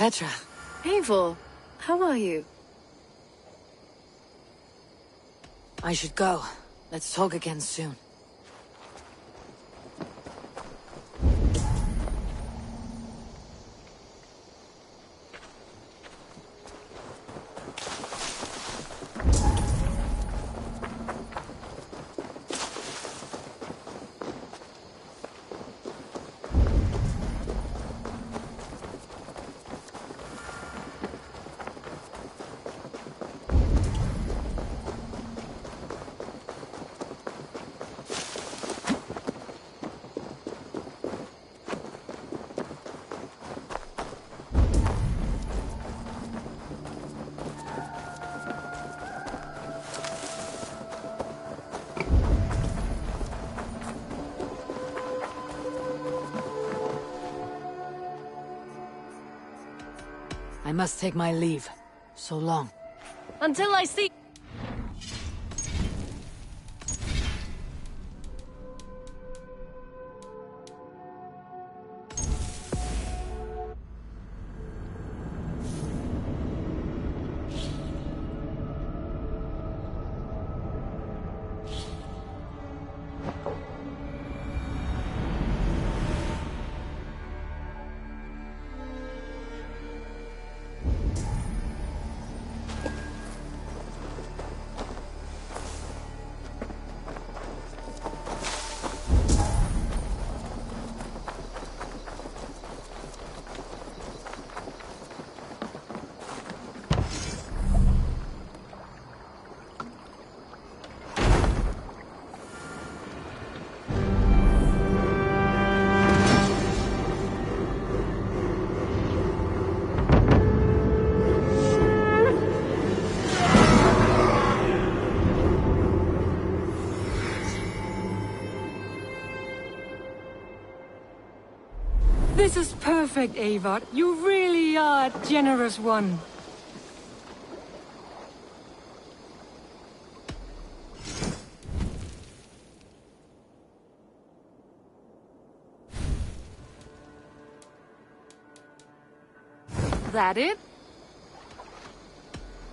Petra. Eivor, how are you? I should go. Let's talk again soon. I must take my leave. So long. Until I see... This is perfect, Eivor. You really are a generous one. That it?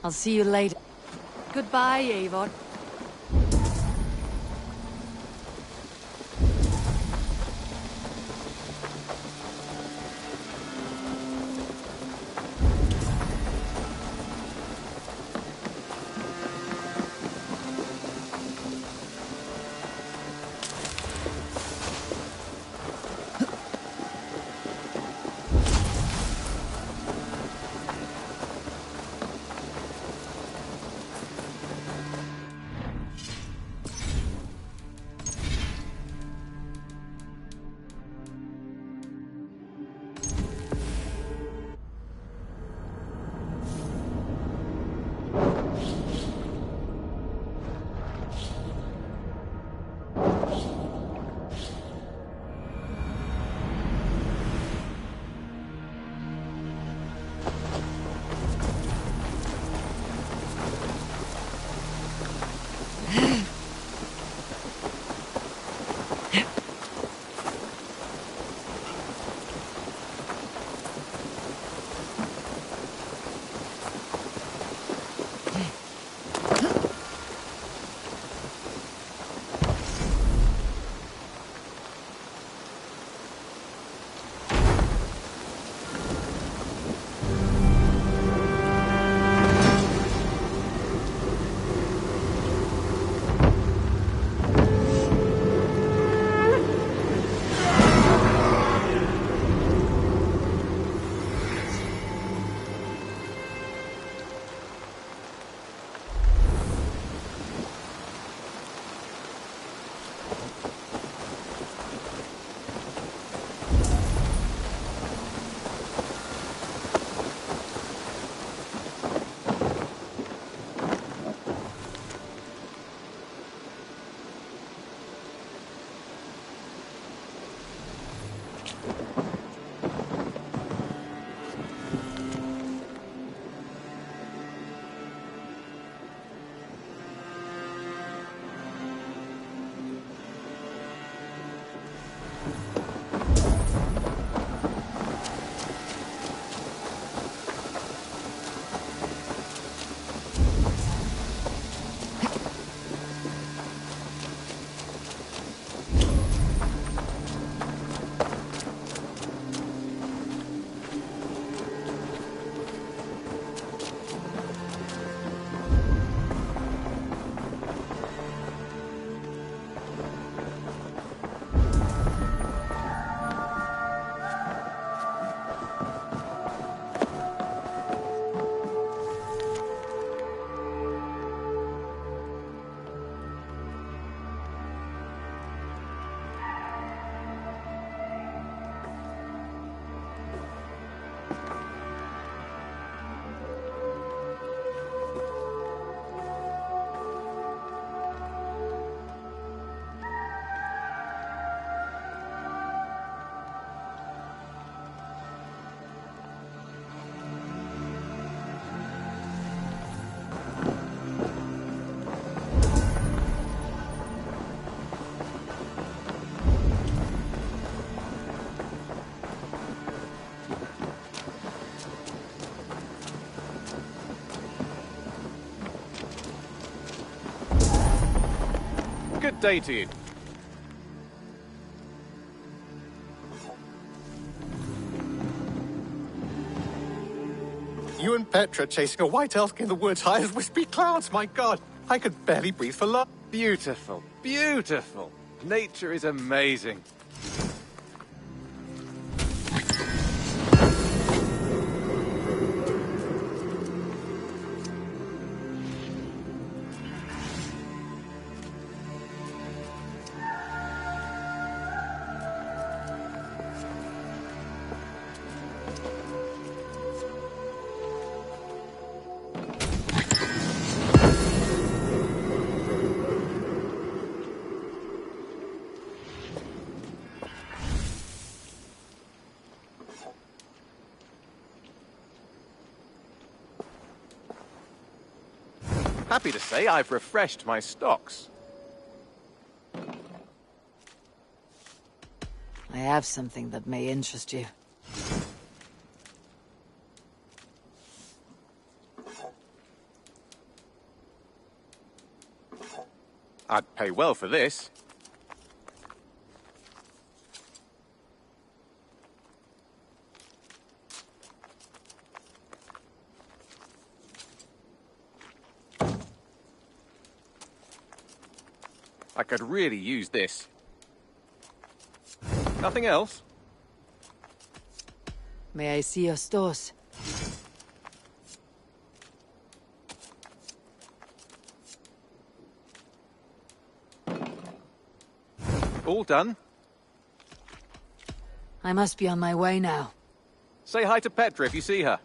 I'll see you later. Goodbye, Eivor. Good day to you. You and Petra chasing a white elk in the woods high as wispy clouds, my god! I could barely breathe for love. Beautiful, beautiful. Nature is amazing. Happy to say I've refreshed my stocks. I have something that may interest you. I'd pay well for this. I could really use this. Nothing else? May I see your stores? All done? I must be on my way now. Say hi to Petra if you see her.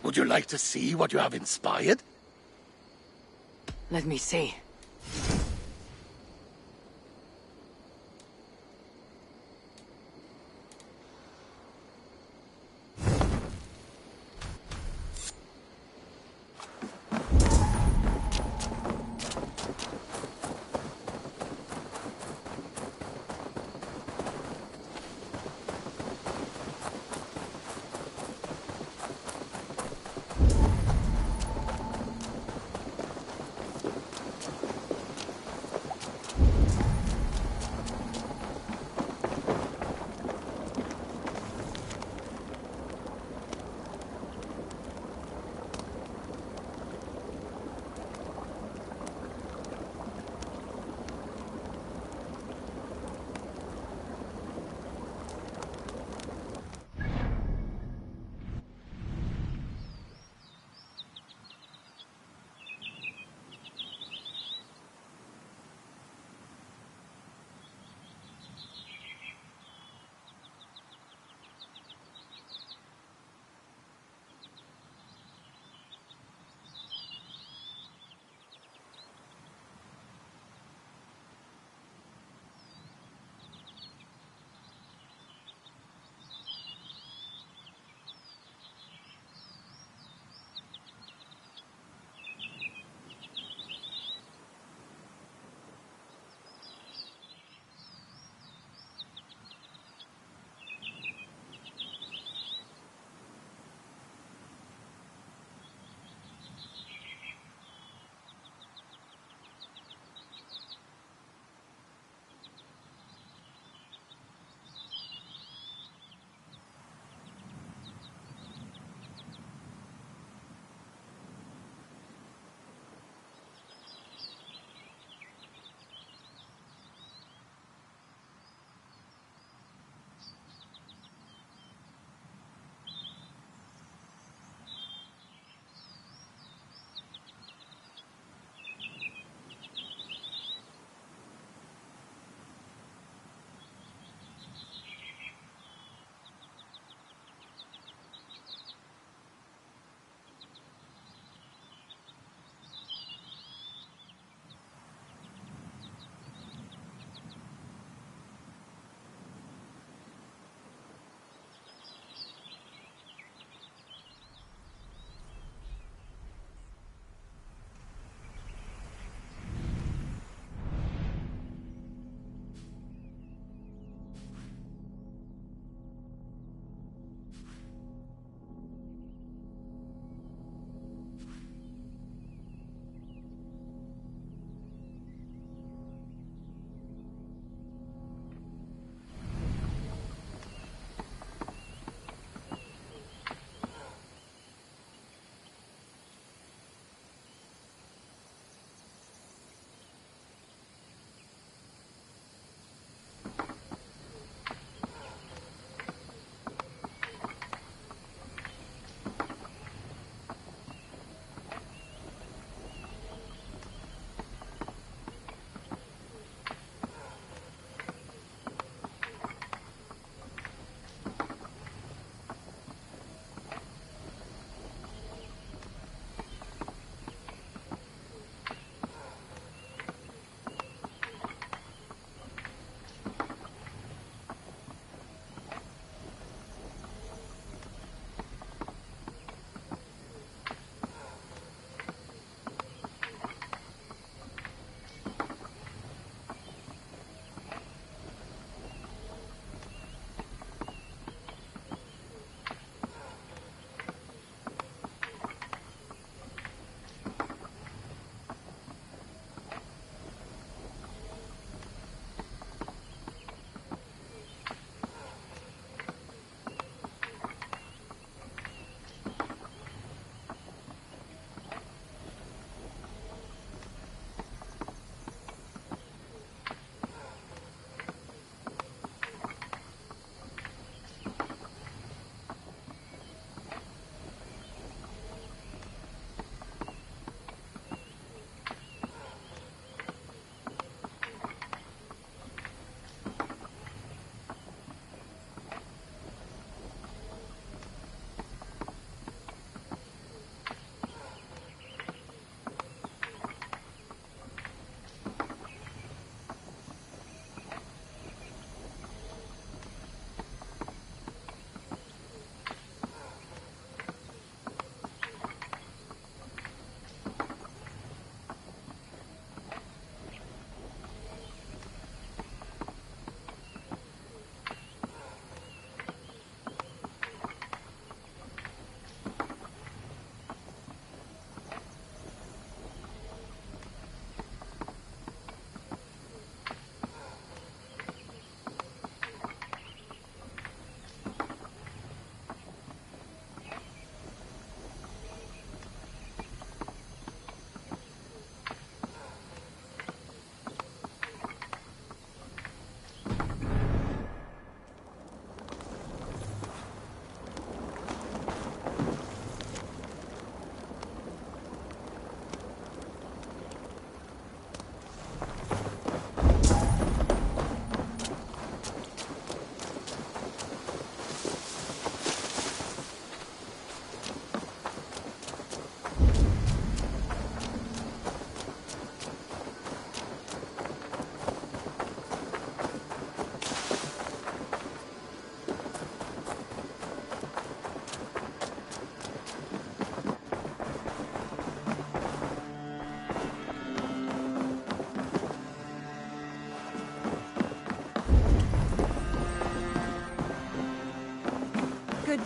Would you like to see what you have inspired? Let me see.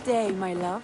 day, my love.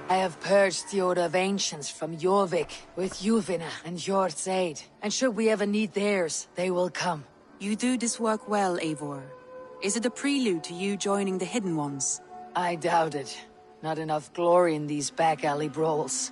I have purged the Order of Ancients from Jorvik with Yuvina and Jort's aid. And should we ever need theirs, they will come. You do this work well, Eivor. Is it a prelude to you joining the Hidden Ones? I doubt it. Not enough glory in these back alley brawls.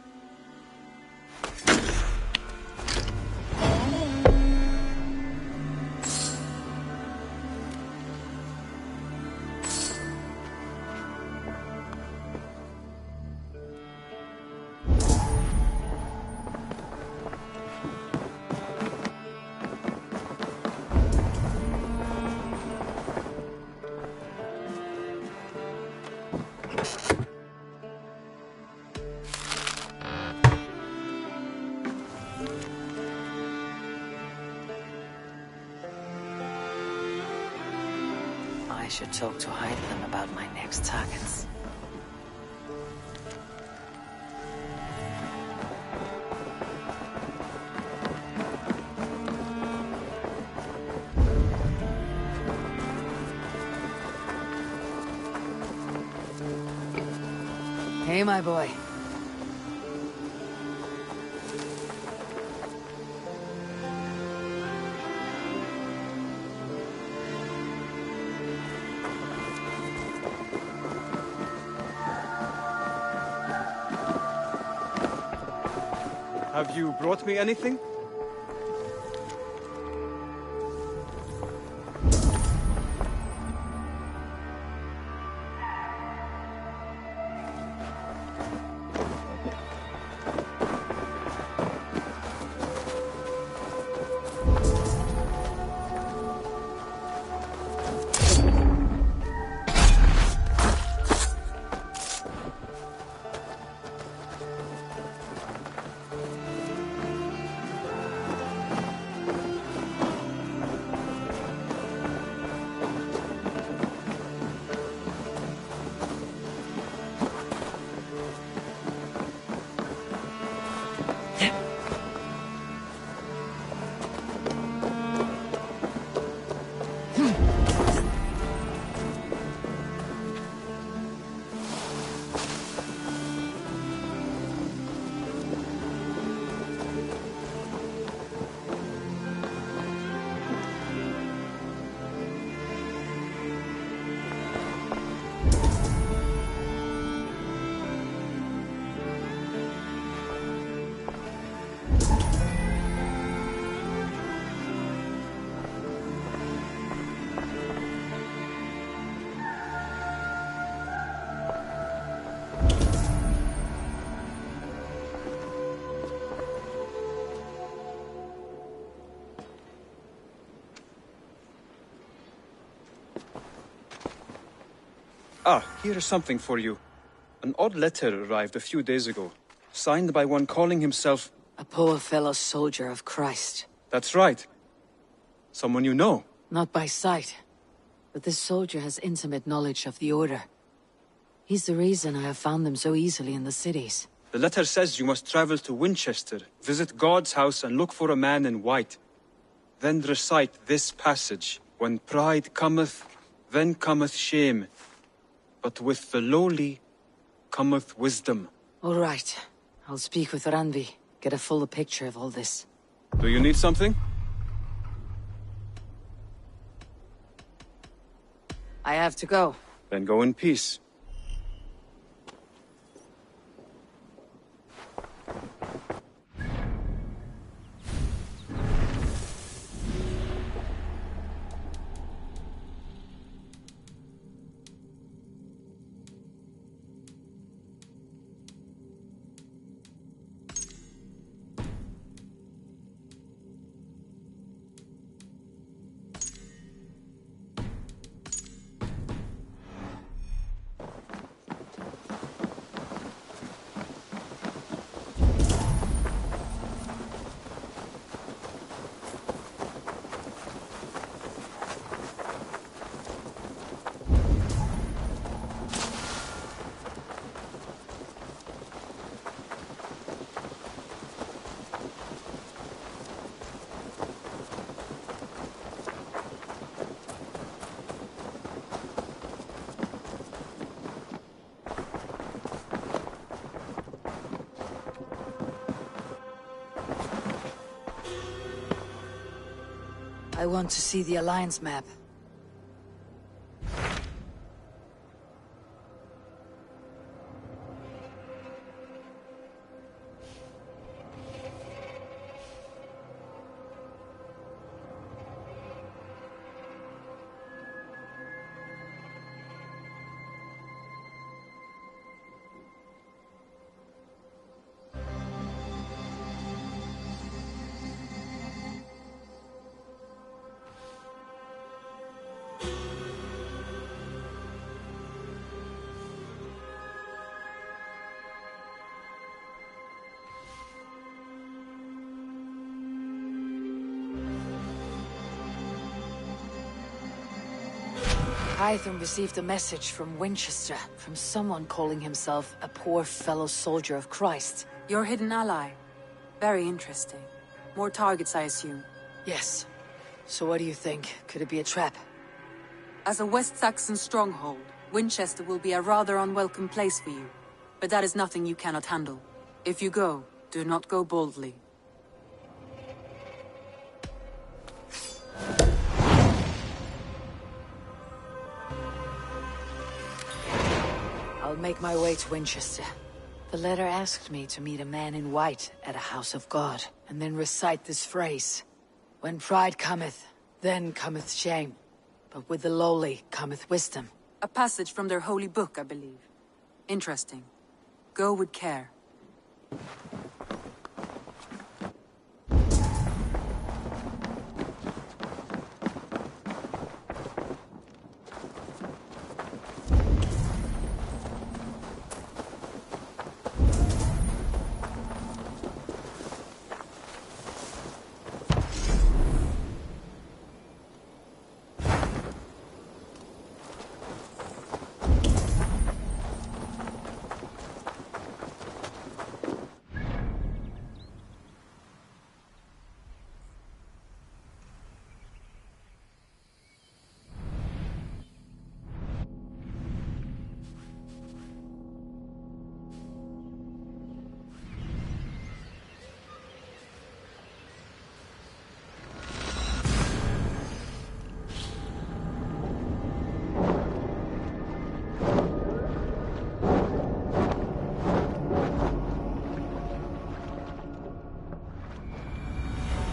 I should talk to Heidelin about my next targets. Hey, my boy. Have you brought me anything? Ah, here is something for you. An odd letter arrived a few days ago, signed by one calling himself... A poor fellow soldier of Christ. That's right. Someone you know. Not by sight, but this soldier has intimate knowledge of the Order. He's the reason I have found them so easily in the cities. The letter says you must travel to Winchester, visit God's house and look for a man in white. Then recite this passage. When pride cometh, then cometh shame. But with the lowly cometh wisdom. All right. I'll speak with Randvi, get a fuller picture of all this. Do you need something? I have to go. Then go in peace. I want to see the Alliance map. Hytham received a message from Winchester, from someone calling himself a poor fellow soldier of Christ. Your hidden ally. Very interesting. More targets, I assume. Yes. So what do you think? Could it be a trap? As a West Saxon stronghold, Winchester will be a rather unwelcome place for you. But that is nothing you cannot handle. If you go, do not go boldly. I'll make my way to Winchester. The letter asked me to meet a man in white at a house of God, and then recite this phrase. When pride cometh, then cometh shame. But with the lowly cometh wisdom. A passage from their holy book, I believe. Interesting. Go with care.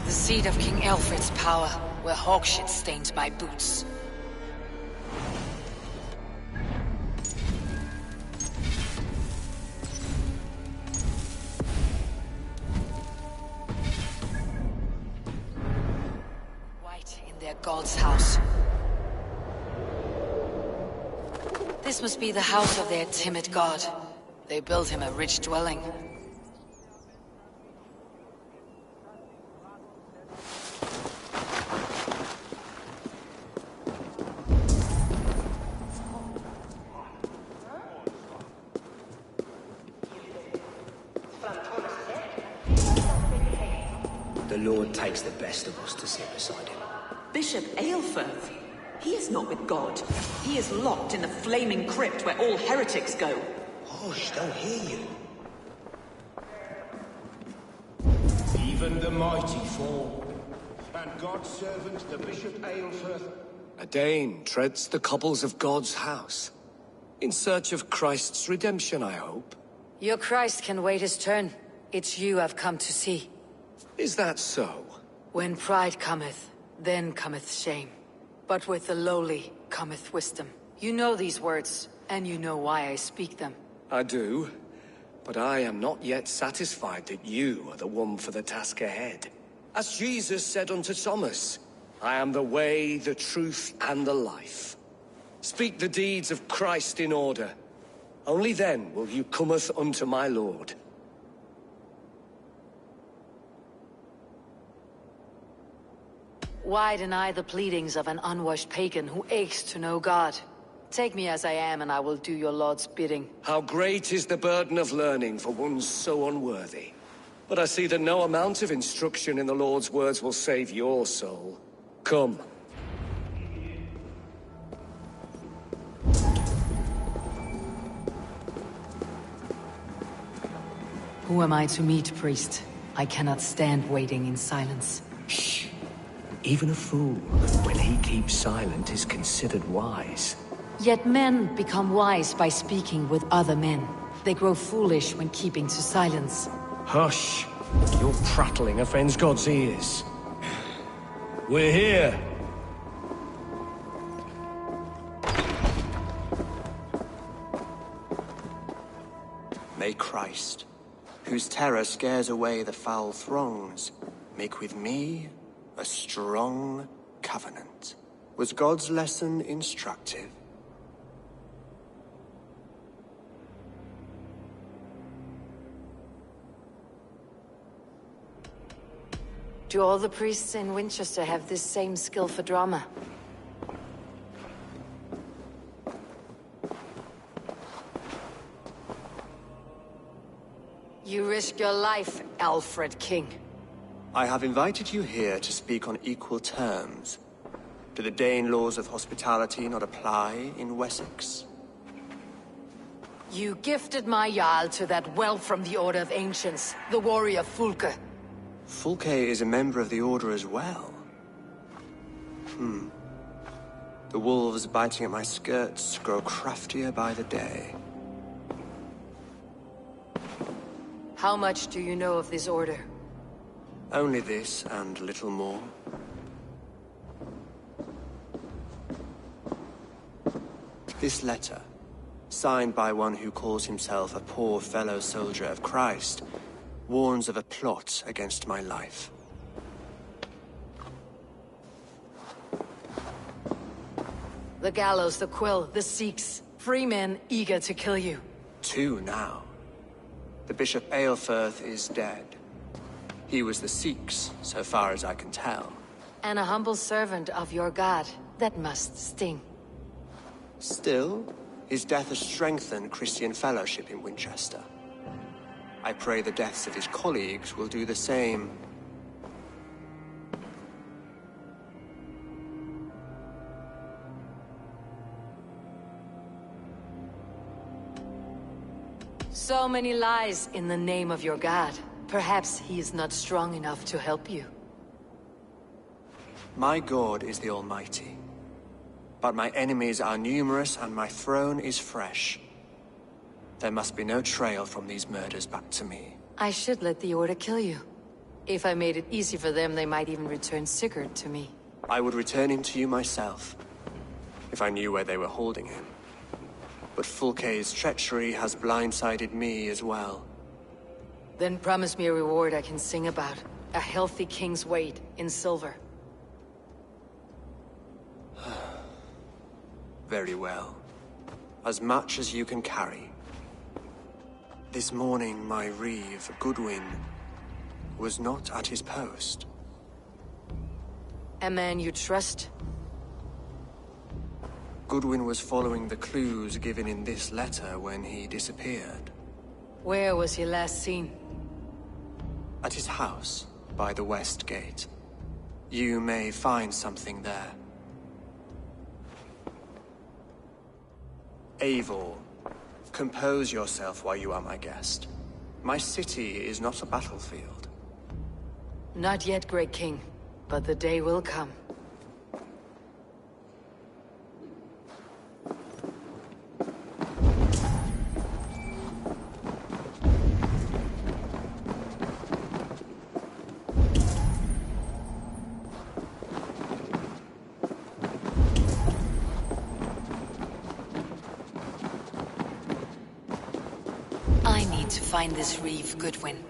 The seat of King Alfred's power, where hawkshit stains my boots. White in their god's house. This must be the house of their timid god. They built him a rich dwelling. The Lord takes the best of us to sit beside him. Bishop Aelfirth? He is not with God. He is locked in the flaming crypt where all heretics go. Hush, they'll hear you. Even the mighty fall. And God's servant, the Bishop Aelfirth. A Dane treads the cobbles of God's house. In search of Christ's redemption, I hope. Your Christ can wait his turn. It's you I've come to see. Is that so? When pride cometh, then cometh shame. But with the lowly cometh wisdom. You know these words, and you know why I speak them. I do, but I am not yet satisfied that you are the one for the task ahead. As Jesus said unto Thomas, I am the way, the truth, and the life. Speak the deeds of Christ in order. Only then will you cometh unto my Lord. Why deny the pleadings of an unwashed pagan who aches to know God? Take me as I am, and I will do your Lord's bidding. How great is the burden of learning for one so unworthy. But I see that no amount of instruction in the Lord's words will save your soul. Come. Who am I to meet, priest? I cannot stand waiting in silence. Shh. Even a fool, when he keeps silent, is considered wise. Yet men become wise by speaking with other men. They grow foolish when keeping to silence. Hush! Your prattling offends God's ears. We're here. May Christ, whose terror scares away the foul throngs, make with me a strong covenant. Was God's lesson instructive? Do all the priests in Winchester have this same skill for drama? You risk your life, Alfred King. I have invited you here to speak on equal terms. Do the Dane laws of hospitality not apply in Wessex? You gifted my Jarl to that whelp from the Order of Ancients, the warrior Fulke. Fulke is a member of the Order as well. The wolves biting at my skirts grow craftier by the day. How much do you know of this order? Only this and little more. This letter, signed by one who calls himself a poor fellow soldier of Christ, warns of a plot against my life. The gallows, the quill, the Sikhs. Free men eager to kill you. 2 now. The Bishop Aelfirth is dead. He was the Sikhs, so far as I can tell. And a humble servant of your god. That must sting. Still, his death has strengthened Christian fellowship in Winchester. I pray the deaths of his colleagues will do the same. So many lies in the name of your god. Perhaps he is not strong enough to help you. My God is the Almighty. But my enemies are numerous and my throne is fresh. There must be no trail from these murders back to me. I should let the Order kill you. If I made it easy for them, they might even return Sigurd to me. I would return him to you myself, if I knew where they were holding him. But Fulke's treachery has blindsided me as well. Then promise me a reward I can sing about. A healthy king's weight in silver. Very well. As much as you can carry. This morning, my reeve, Goodwin, was not at his post. A man you trust? Goodwin was following the clues given in this letter when he disappeared. Where was he last seen? At his house, by the west gate. You may find something there. Eivor, compose yourself while you are my guest. My city is not a battlefield. Not yet, Great King, but the day will come. I need to find this reeve, Goodwin.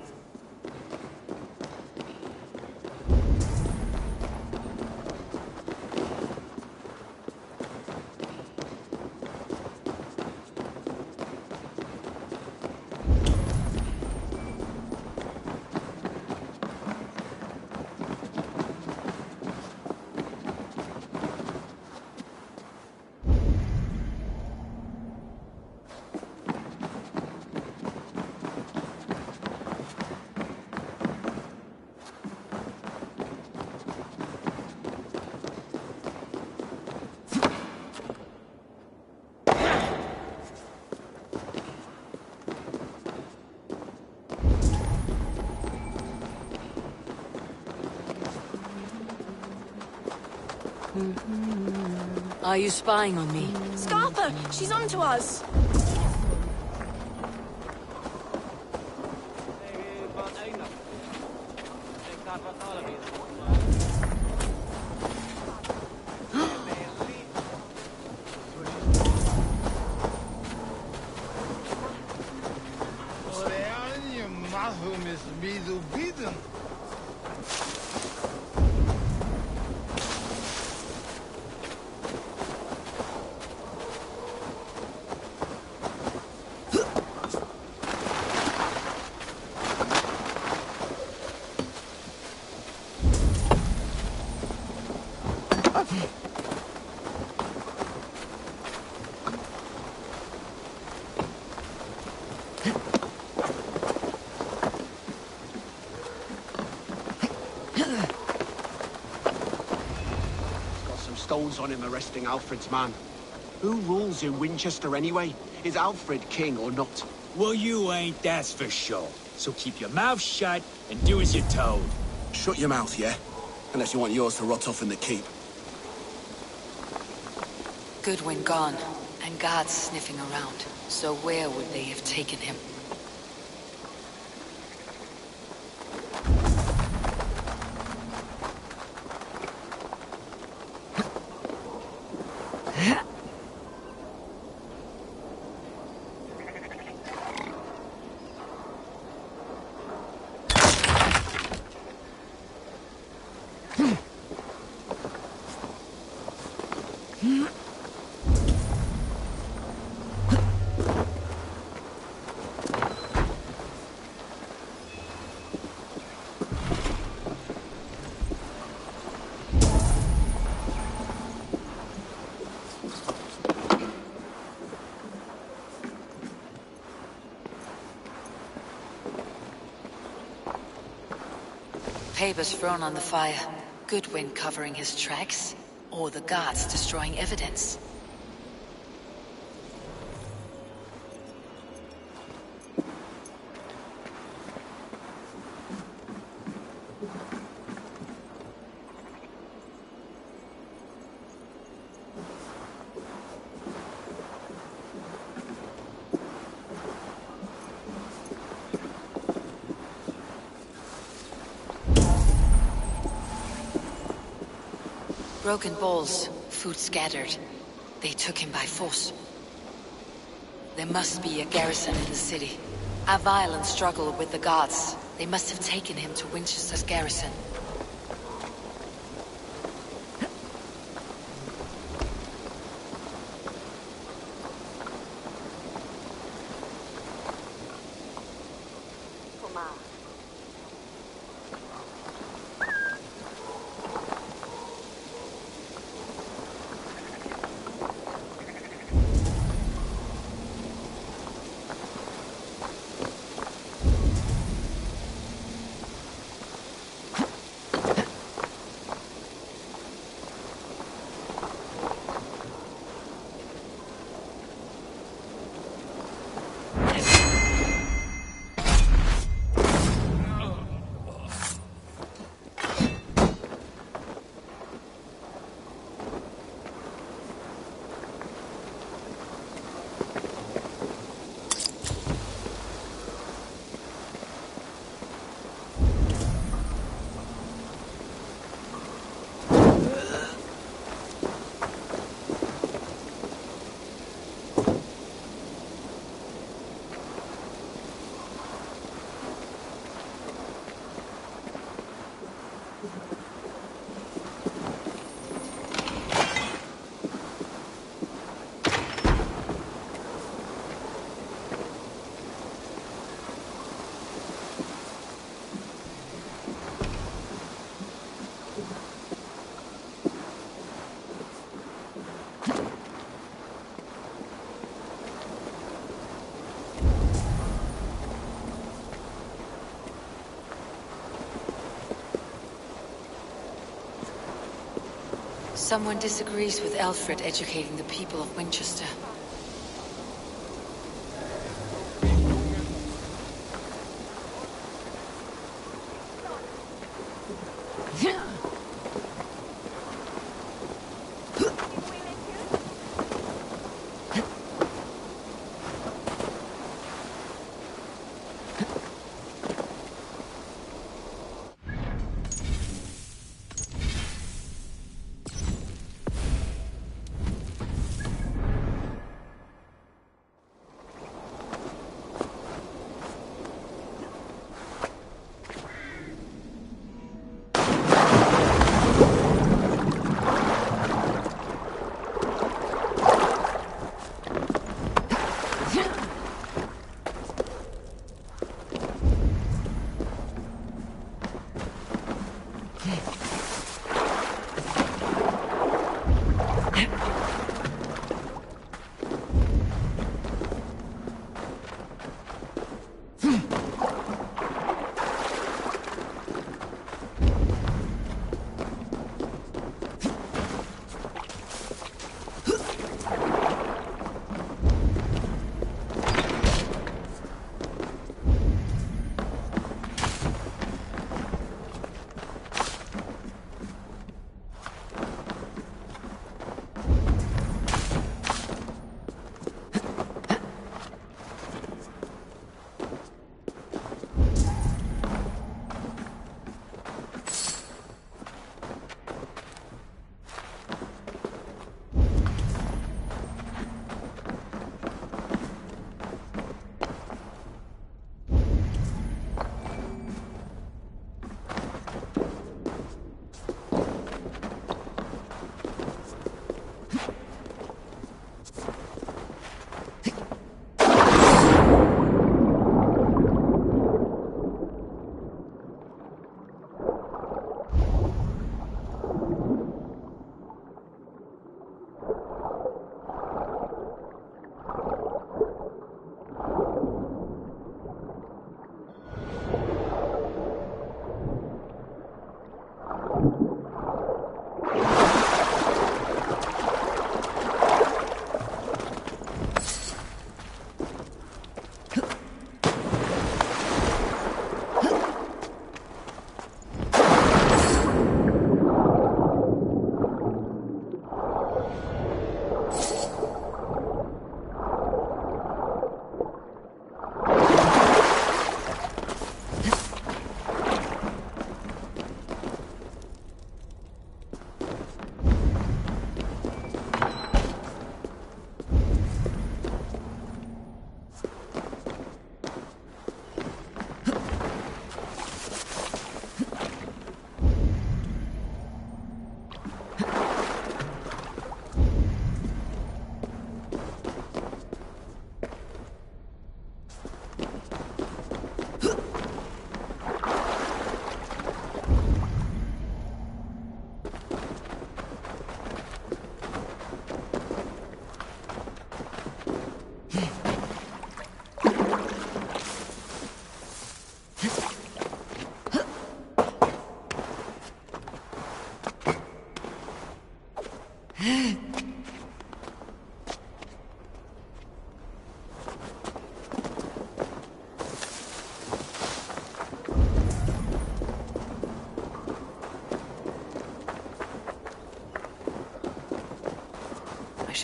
Are you spying on me? Scarpa! She's onto us! Stones on him arresting Alfred's man. Who rules in Winchester anyway? Is Alfred king or not? Well, you ain't, that's for sure. So keep your mouth shut and do as you're told. Shut your mouth, yeah? Unless you want yours to rot off in the keep. Goodwin gone, and guards sniffing around. So where would they have taken him? Papers thrown on the fire. Goodwin covering his tracks, or the guards destroying evidence. Broken bowls, food scattered. They took him by force. There must be a garrison in the city. A violent struggle with the guards. They must have taken him to Winchester's garrison. Someone disagrees with Alfred educating the people of Winchester.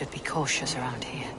should be cautious around here.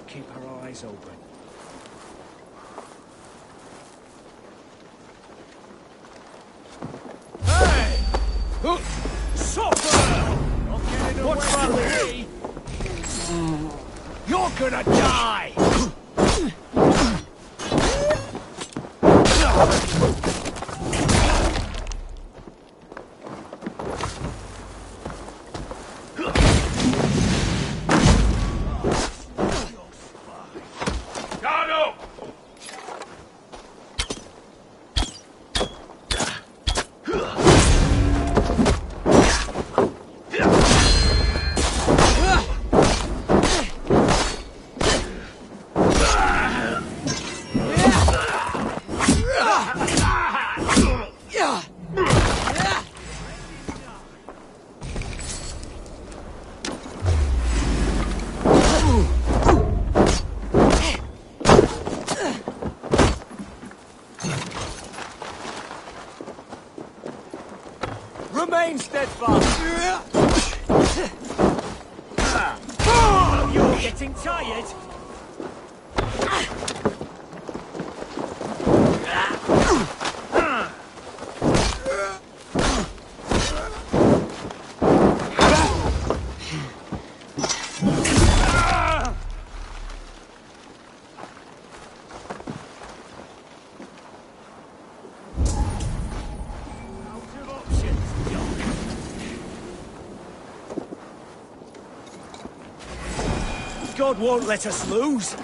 Keep her eyes open. Suffer! What's wrong with me? You're gonna die! Remain steadfast! You're getting tired? God won't let us lose.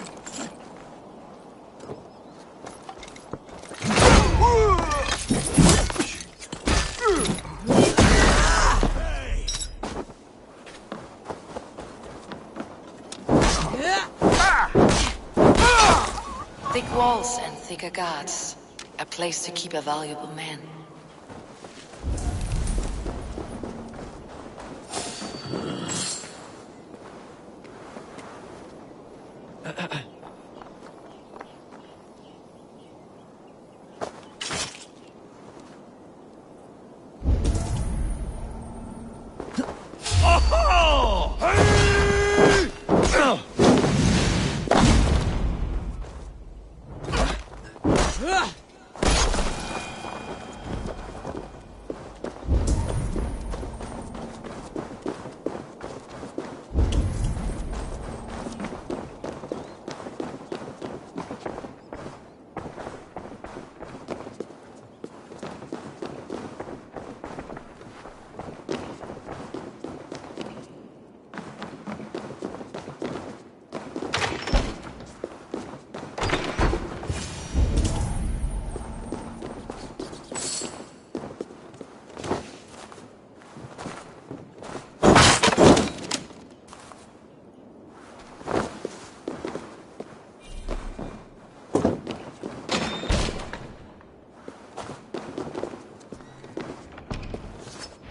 Thick walls and thicker guards. A place to keep a valuable man.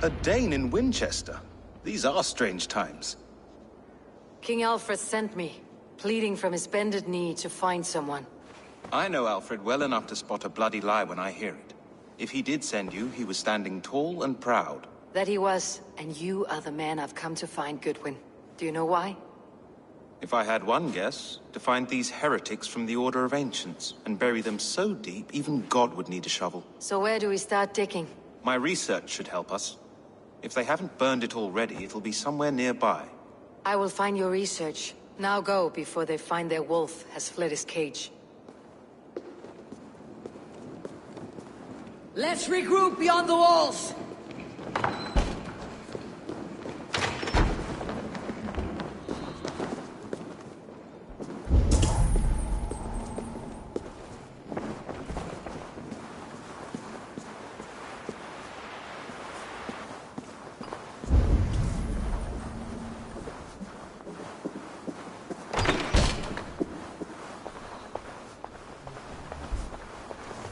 A Dane in Winchester? These are strange times. King Alfred sent me, pleading from his bended knee to find someone. I know Alfred well enough to spot a bloody lie when I hear it. If he did send you, he was standing tall and proud. That he was, and you are the man I've come to find, Goodwin. Do you know why? If I had one guess, to find these heretics from the Order of Ancients, and bury them so deep, even God would need a shovel. So where do we start digging? My research should help us. If they haven't burned it already, it'll be somewhere nearby. I will find your research. Now go, before they find their wolf has fled his cage. Let's regroup beyond the walls!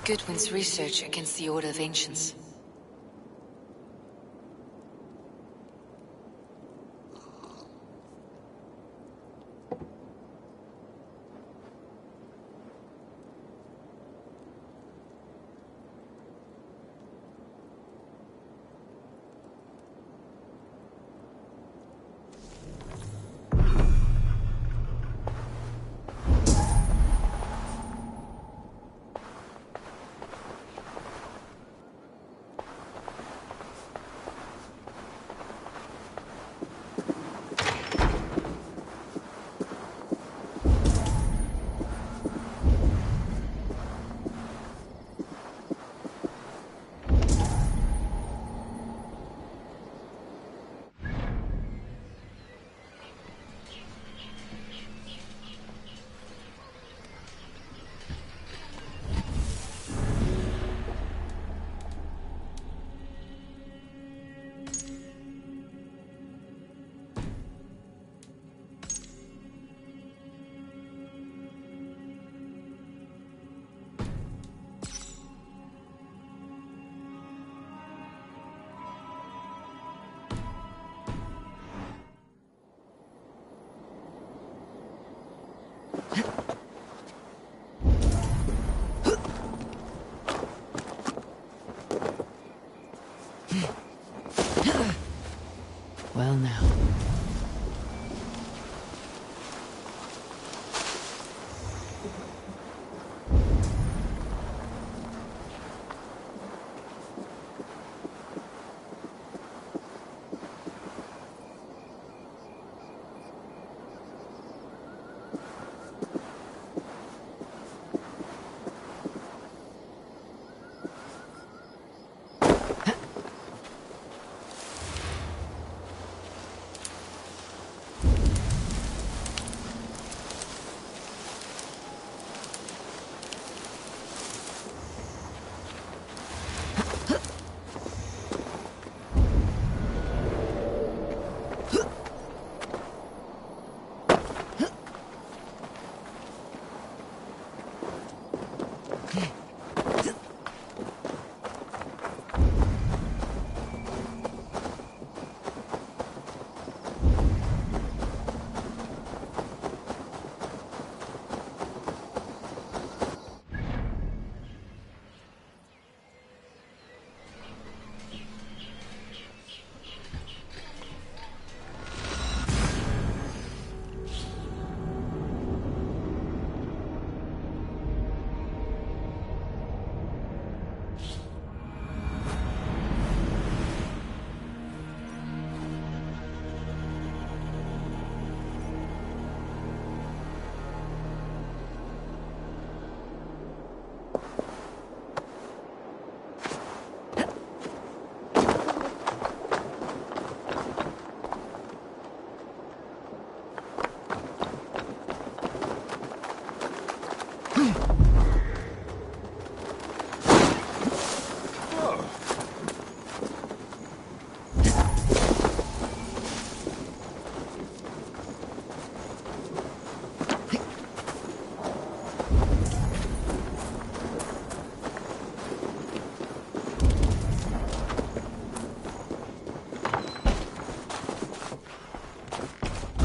Goodwin's research against the Order of Ancients. Well now.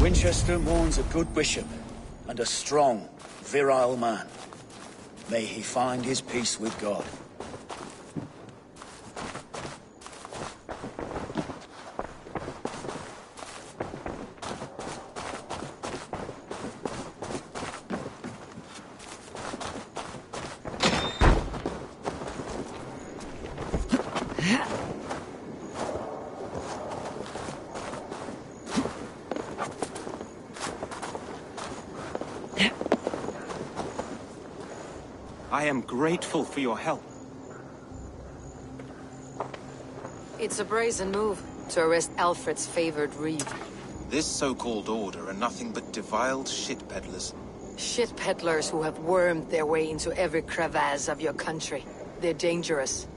Winchester mourns a good bishop and a strong, virile man. May he find his peace with God. I am grateful for your help. It's a brazen move to arrest Alfred's favored reeve. This so-called order are nothing but defiled shit peddlers. Shit peddlers who have wormed their way into every crevasse of your country. They're dangerous.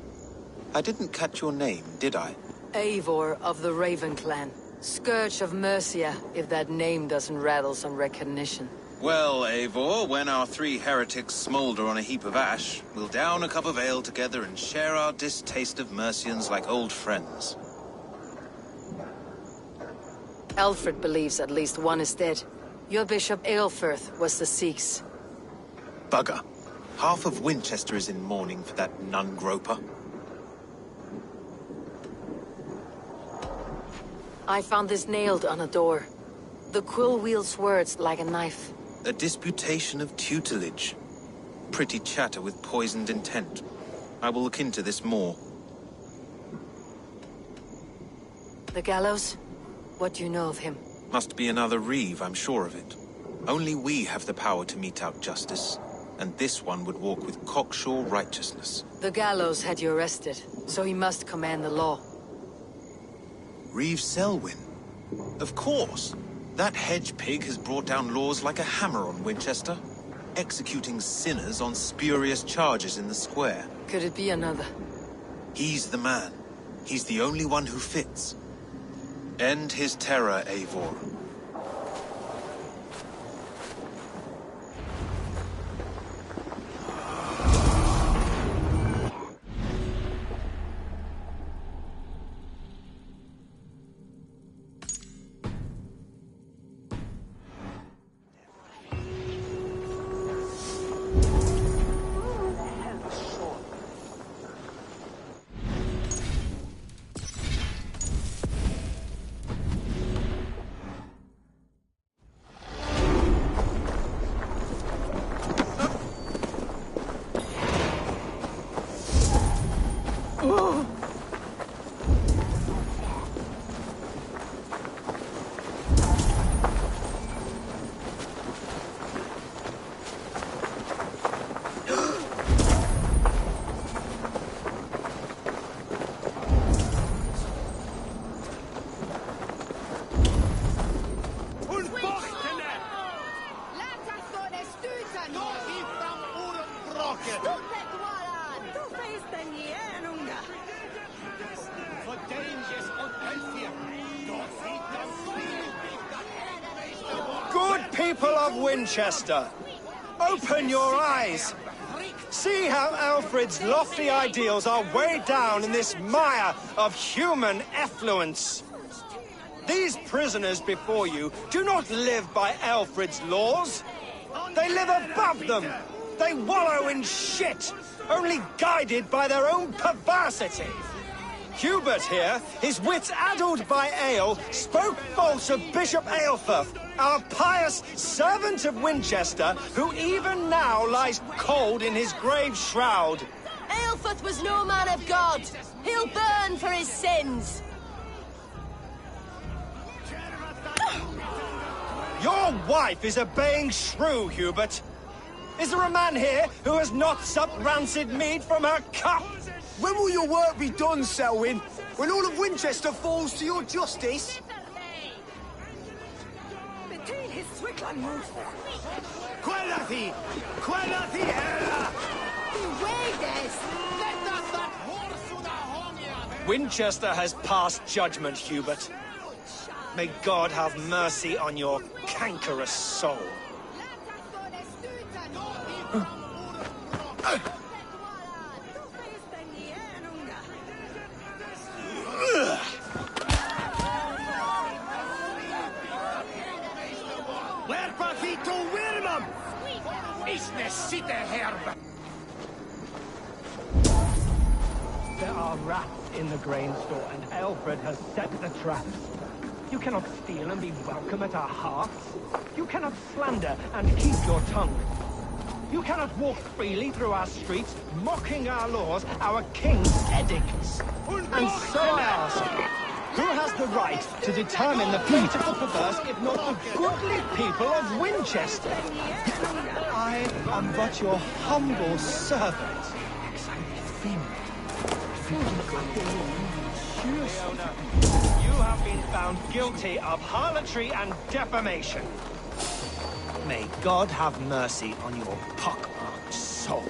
I didn't catch your name, did I? Eivor of the Raven Clan. Scourge of Mercia, if that name doesn't rattle some recognition. Well, Eivor, when our three heretics smolder on a heap of ash, we'll down a cup of ale together and share our distaste of Mercians like old friends. Alfred believes at least one is dead. Your Bishop Aelfirth was the Sikhs. Bugger. Half of Winchester is in mourning for that nun-groper. I found this nailed on a door. The quill wields words like a knife. A disputation of tutelage. Pretty chatter with poisoned intent. I will look into this more. The gallows? What do you know of him? Must be another reeve, I'm sure of it. Only we have the power to mete out justice, and this one would walk with cocksure righteousness. The gallows had you arrested, so he must command the law. Reeve Selwyn? Of course! That hedge pig has brought down laws like a hammer on Winchester, executing sinners on spurious charges in the square. Could it be another? He's the man. He's the only one who fits. End his terror, Eivor. people of Winchester, open your eyes. See how Alfred's lofty ideals are weighed down in this mire of human effluence. These prisoners before you do not live by Alfred's laws. They live above them. They wallow in shit, only guided by their own perversity. Hubert here, his wits addled by ale, spoke false of Bishop Aelfirth, our pious servant of Winchester, who even now lies cold in his grave shroud. Aelfirth was no man of God. He'll burn for his sins. Your wife is obeying shrew, Hubert. Is there a man here who has not supped rancid mead from her cup? When will your work be done, Selwyn? When all of Winchester falls to your justice? Winchester has passed judgment, Hubert. May God have mercy on your cankerous soul. There are rats in the grain store, and Alfred has set the traps. You cannot steal and be welcome at our hearths. You cannot slander and keep your tongue. You cannot walk freely through our streets, mocking our laws, our king's edicts. And so I ask, who has the right to determine the fate of the perverse if not the goodly people of Winchester? I am but your humble servant. You have been found guilty of harlotry and defamation. May God have mercy on your pockmarked soul.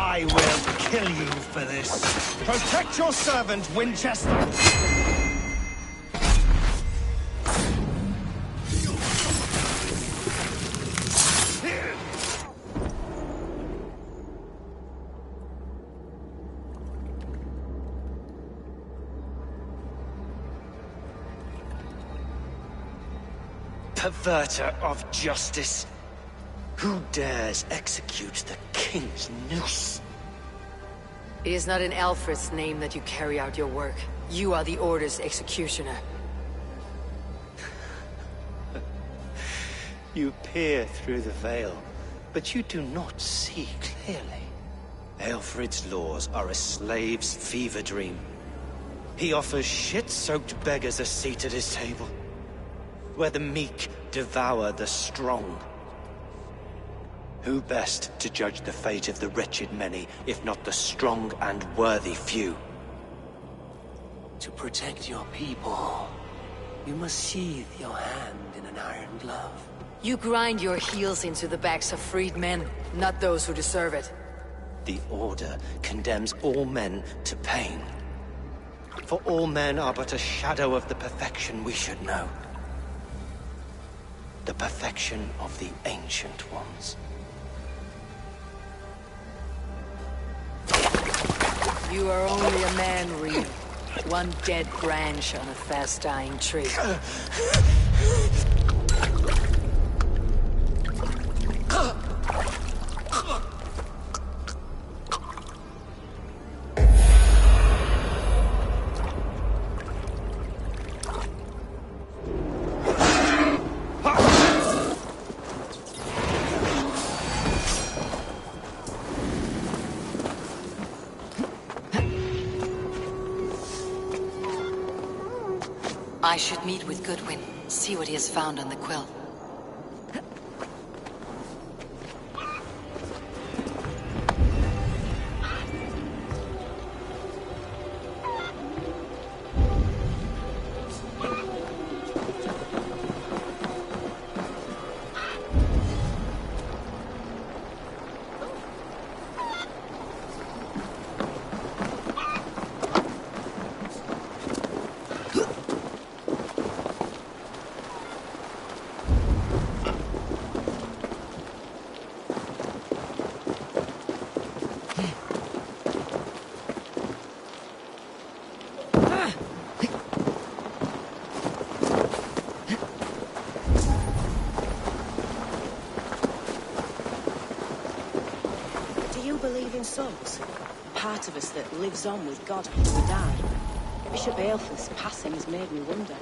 I will kill you for this. Protect your servant, Winchester! Perverter of justice. Who dares execute the king's noose? It is not in Alfred's name that you carry out your work. You are the Order's executioner. You peer through the veil, but you do not see clearly. Alfred's laws are a slave's fever dream. He offers shit-soaked beggars a seat at his table, where the meek devour the strong. Who best to judge the fate of the wretched many, if not the strong and worthy few? To protect your people, you must sheathe your hand in an iron glove. You grind your heels into the backs of freed men, not those who deserve it. The Order condemns all men to pain. For all men are but a shadow of the perfection we should know. The perfection of the Ancient Ones. You are only a man, Reed. One dead branch on a fast-dying tree. I should meet with Goodwin, see what he has found on the quill. Believe in souls. A part of us that lives on with God after we die. Bishop Aelfrith's passing has made me wonder.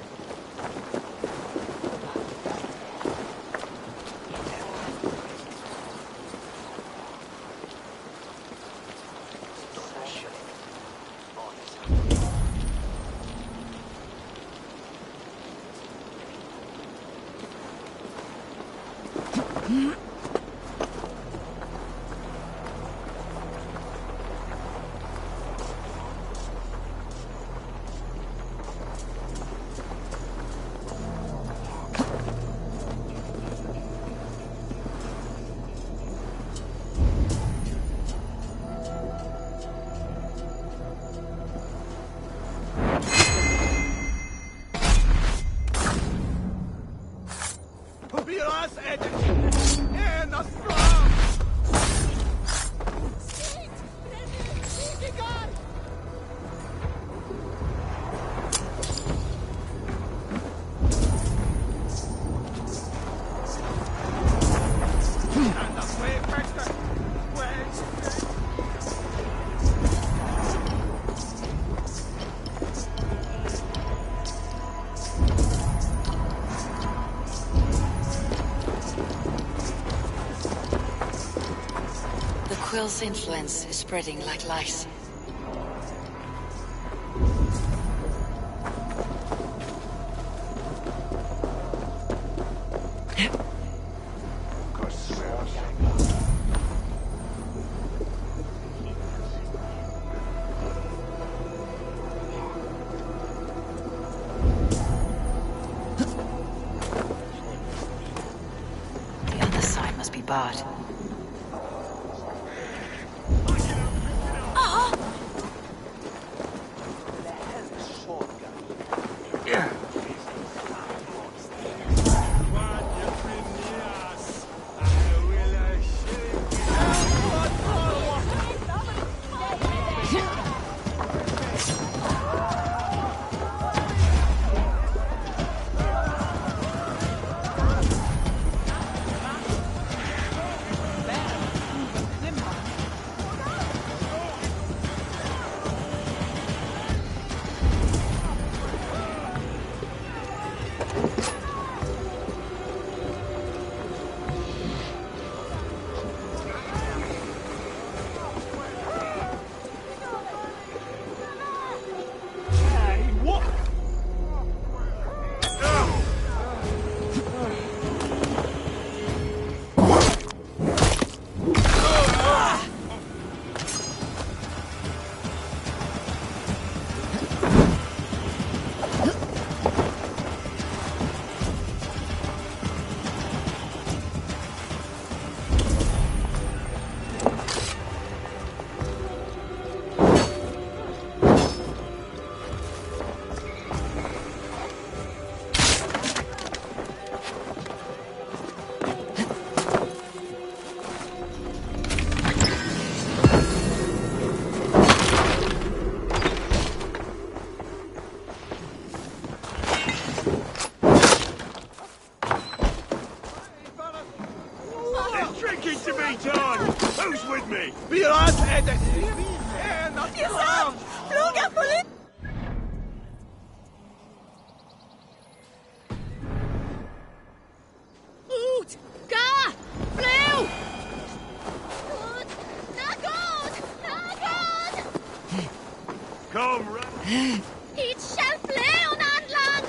Quill's influence is spreading like lice. The other side must be barred. Hit shall play on Andland!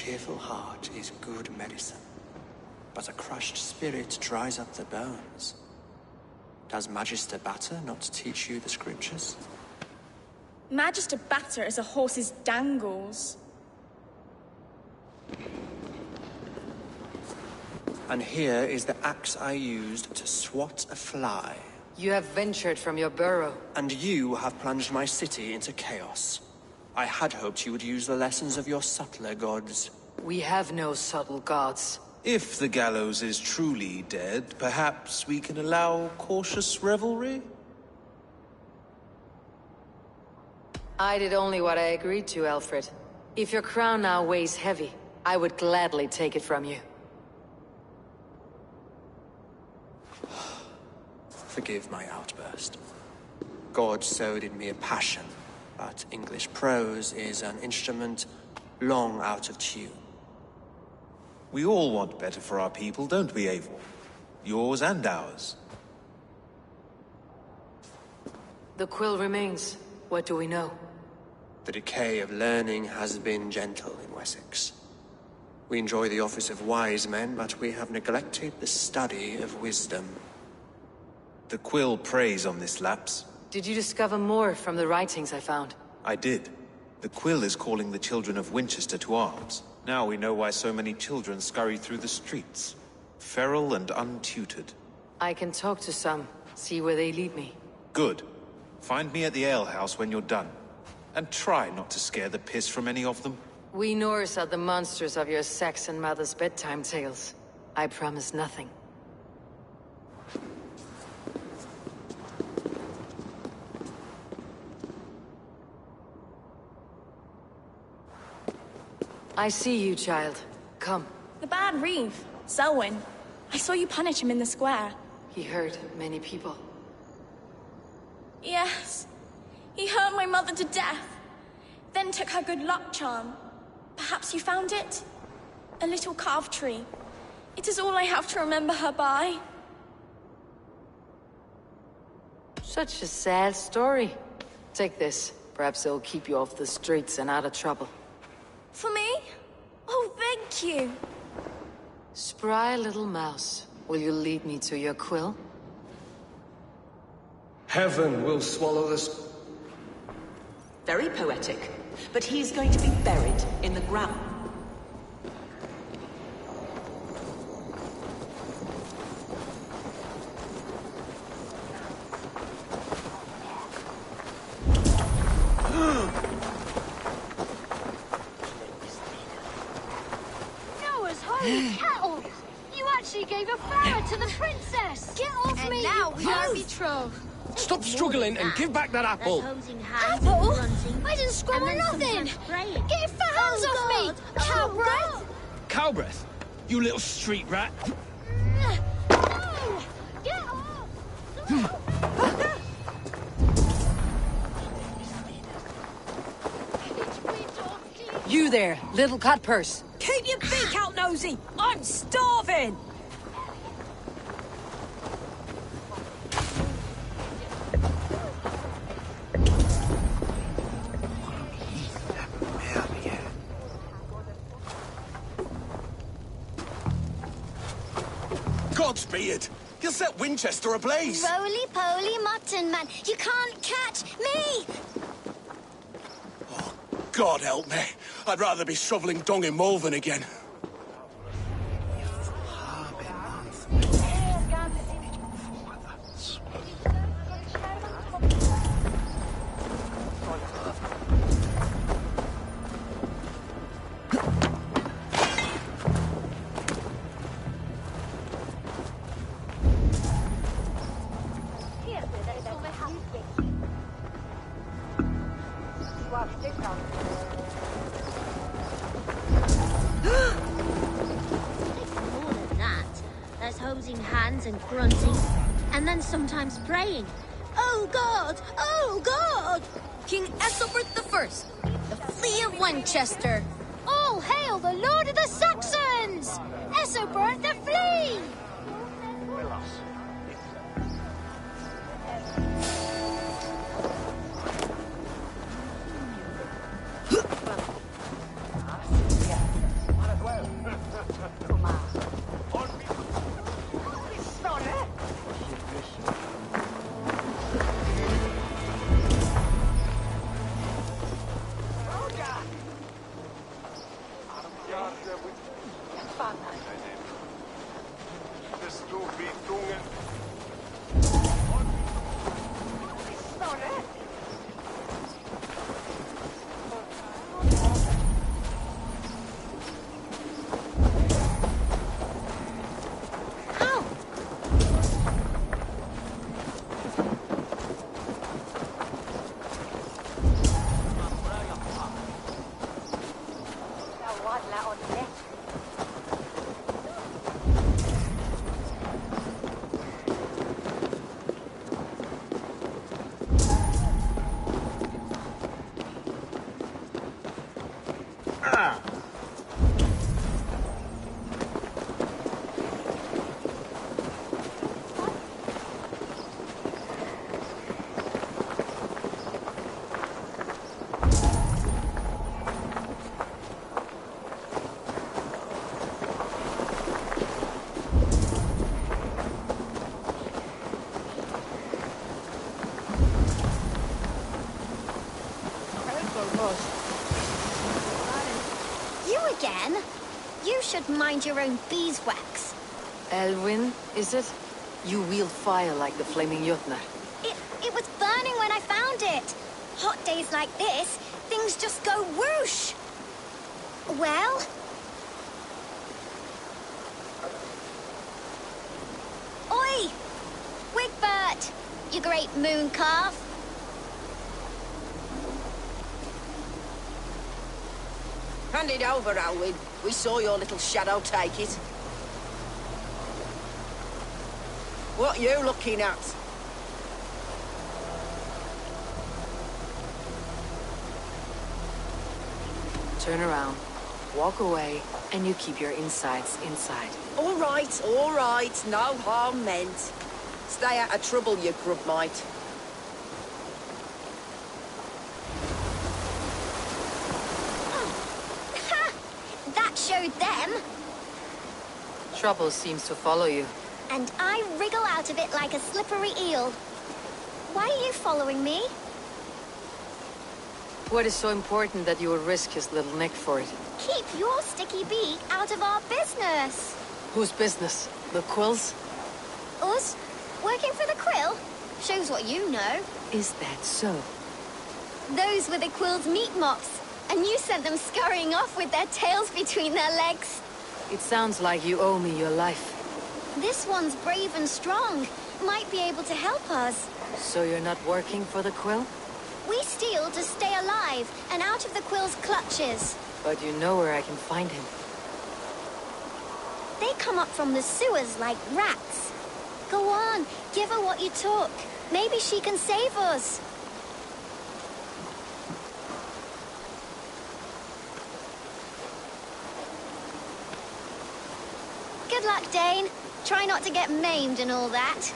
cheerful heart is good medicine, but a crushed spirit dries up the bones. Does Magister Batter not teach you the scriptures? Magister Batter is a horse's dangles. And here is the axe I used to swat a fly. You have ventured from your burrow. And you have plunged my city into chaos. I had hoped you would use the lessons of your subtler gods. We have no subtle gods. If the gallows is truly dead, perhaps we can allow cautious revelry? I did only what I agreed to, Alfred. If your crown now weighs heavy, I would gladly take it from you. Forgive my outburst. God sowed in me a passion, but English prose is an instrument long out of tune. We all want better for our people, don't we, Eivor? Yours and ours. The quill remains. What do we know? The decay of learning has been gentle in Wessex. We enjoy the office of wise men, but we have neglected the study of wisdom. The quill preys on this lapse. Did you discover more from the writings I found? I did. The quill is calling the children of Winchester to arms. Now we know why so many children scurry through the streets. Feral and untutored. I can talk to some, see where they lead me. Good. Find me at the alehouse when you're done. And try not to scare the piss from any of them. We Norse are the monsters of your Saxon mother's bedtime tales. I promise nothing. I see you, child. Come. The bad Reeve, Selwyn. I saw you punish him in the square. He hurt many people. Yes. He hurt my mother to death. Then took her good luck charm. Perhaps you found it? A little carved tree. It is all I have to remember her by. Such a sad story. Take this. Perhaps it'll keep you off the streets and out of trouble. For me? Oh, thank you. Spry little mouse. Will you lead me to your quill? Heaven will swallow this. Very poetic. But he's going to be buried in the ground. Noah's holy cattle! You actually gave a flower to the princess! Get off me! And now we are betrothed. Stop struggling and give back that apple! Apple? I didn't scrabble nothing! Get your hands off me! Cow breath! Cow breath? You little street rat! No! Get off! You there, little cut purse. Keep your beak out, Nosy! I'm starving! Godspeed! You'll set Winchester ablaze! Roly-poly mutton man, you can't catch me! God help me. I'd rather be shoveling dung in Malvern again. More than that, there's holding hands and grunting, and then sometimes praying. Oh God! Oh God! King Ethelbert I, the Flea of Winchester. All hail the Lord of the Saxons! Ethelbert the Flea! You again? You should mind your own beeswax. Elwyn, is it? You wield fire like the flaming Jotnar. It was burning when I found it. Hot days like this, things just go whoosh. Well? Oi! Wigbert! You great moon calf. Hand it over, Alwyn. We saw your little shadow take it. What you looking at? Turn around, walk away, and you keep your insides inside. All right. No harm meant. Stay out of trouble, you grub mite. That showed them. Trouble seems to follow you. And I wriggle out of it like a slippery eel. Why are you following me? What is so important that you would risk his little neck for it? Keep your sticky beak out of our business. Whose business? The Quill's? Us? Working for the Quill? Shows what you know. Is that so? Those were the Quill's meat mops, and you sent them scurrying off with their tails between their legs. It sounds like you owe me your life. This one's brave and strong. Might be able to help us. So you're not working for the Quill? We steal to stay alive and out of the Quill's clutches. But you know where I can find him. They come up from the sewers like rats. Go on, give her what you took. Maybe she can save us. Good luck, Dane. Try not to get maimed and all that.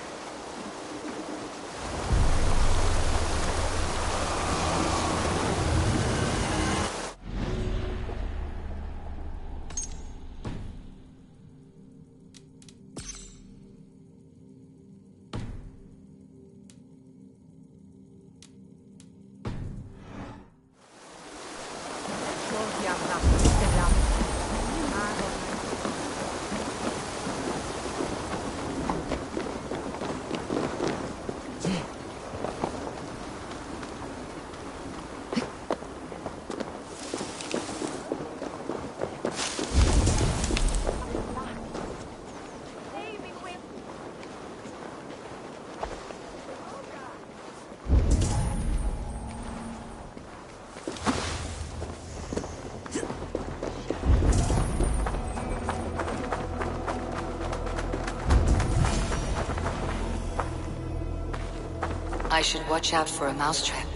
I should watch out for a mousetrap.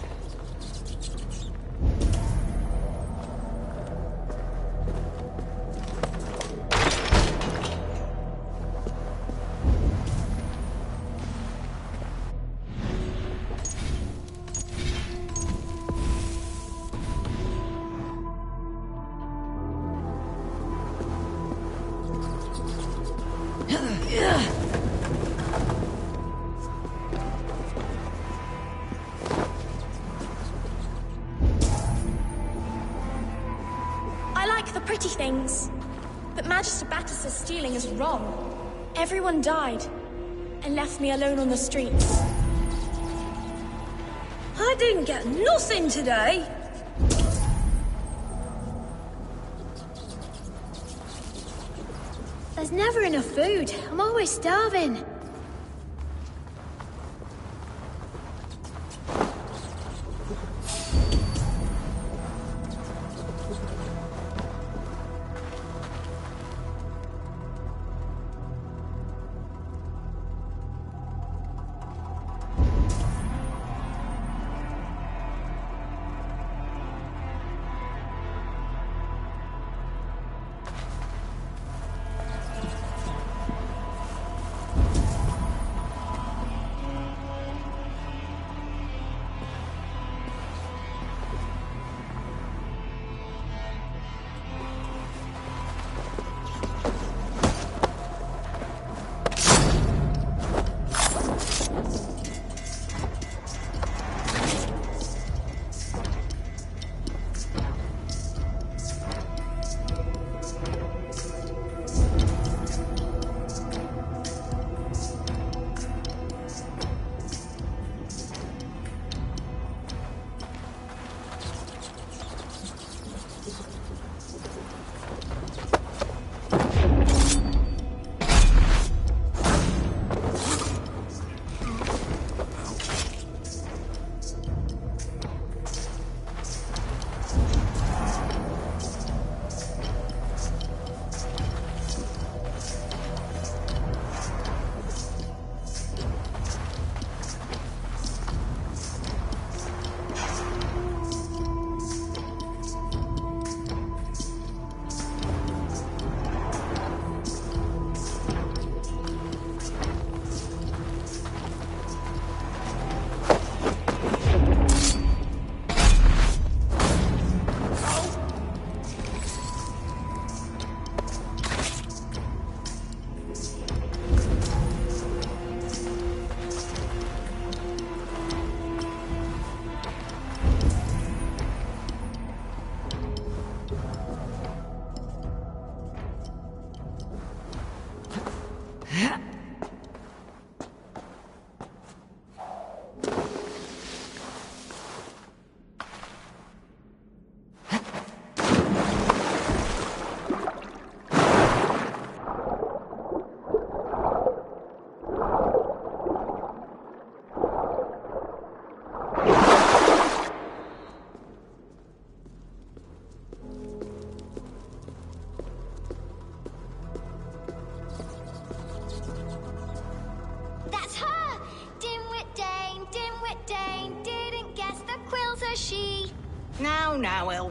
Pretty things. But Magister Battis's stealing is wrong. Everyone died, and left me alone on the streets. I didn't get nothing today. There's never enough food. I'm always starving.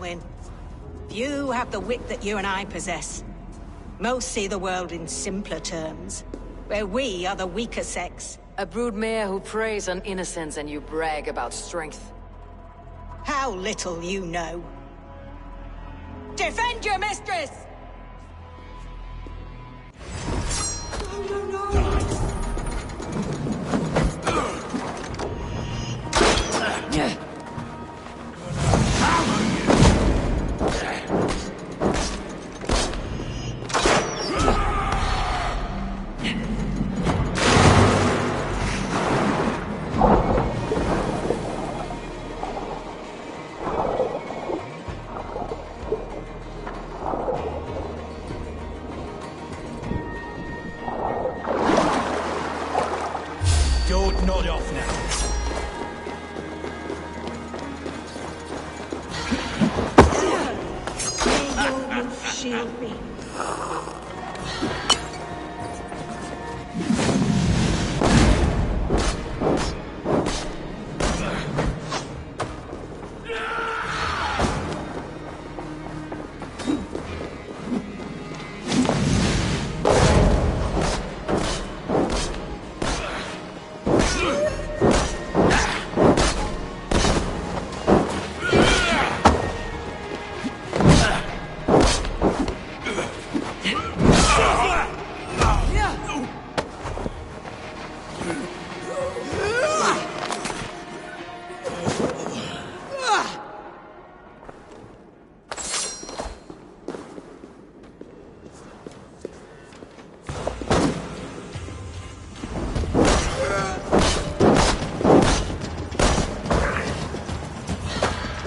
Selwyn. Few have the wit that you and I possess. Most see the world in simpler terms, where we are the weaker sex. A broodmare who preys on innocence and you brag about strength. How little you know. Defend your mistress! Don't nod off now. May your roof shield me.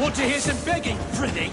Want to hear some begging, Freddy?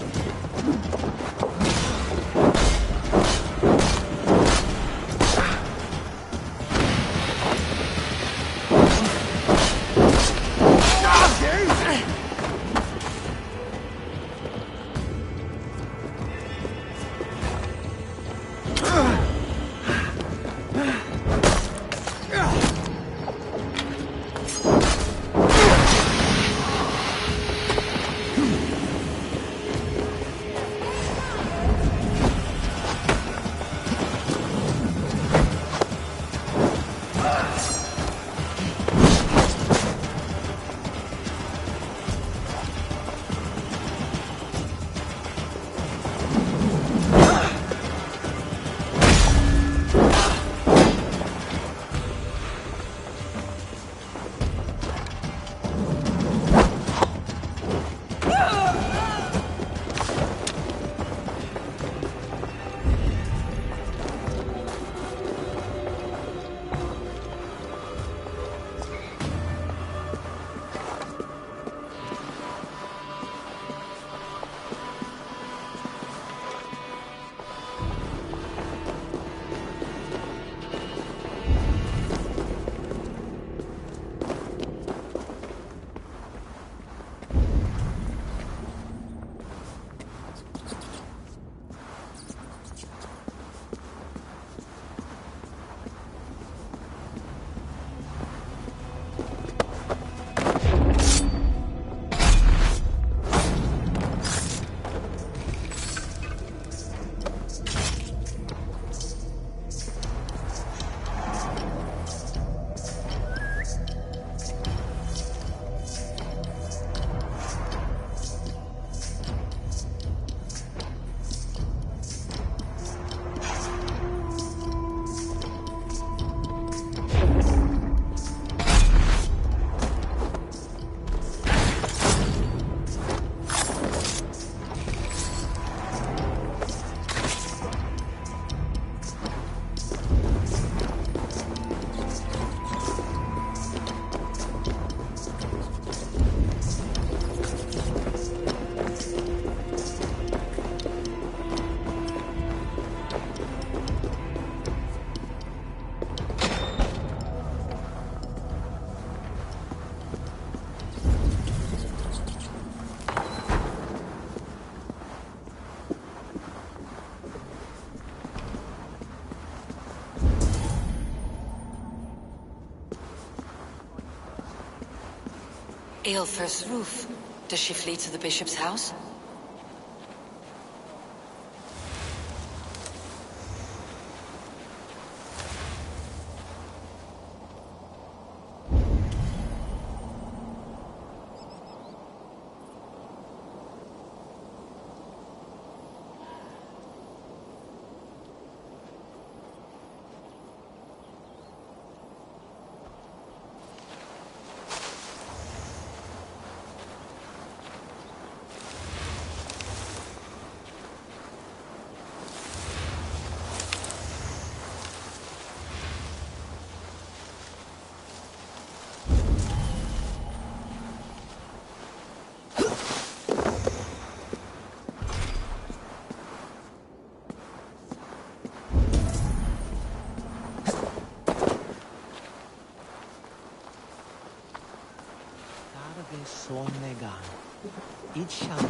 Aelfir's roof. Does she flee to the bishop's house? it shall.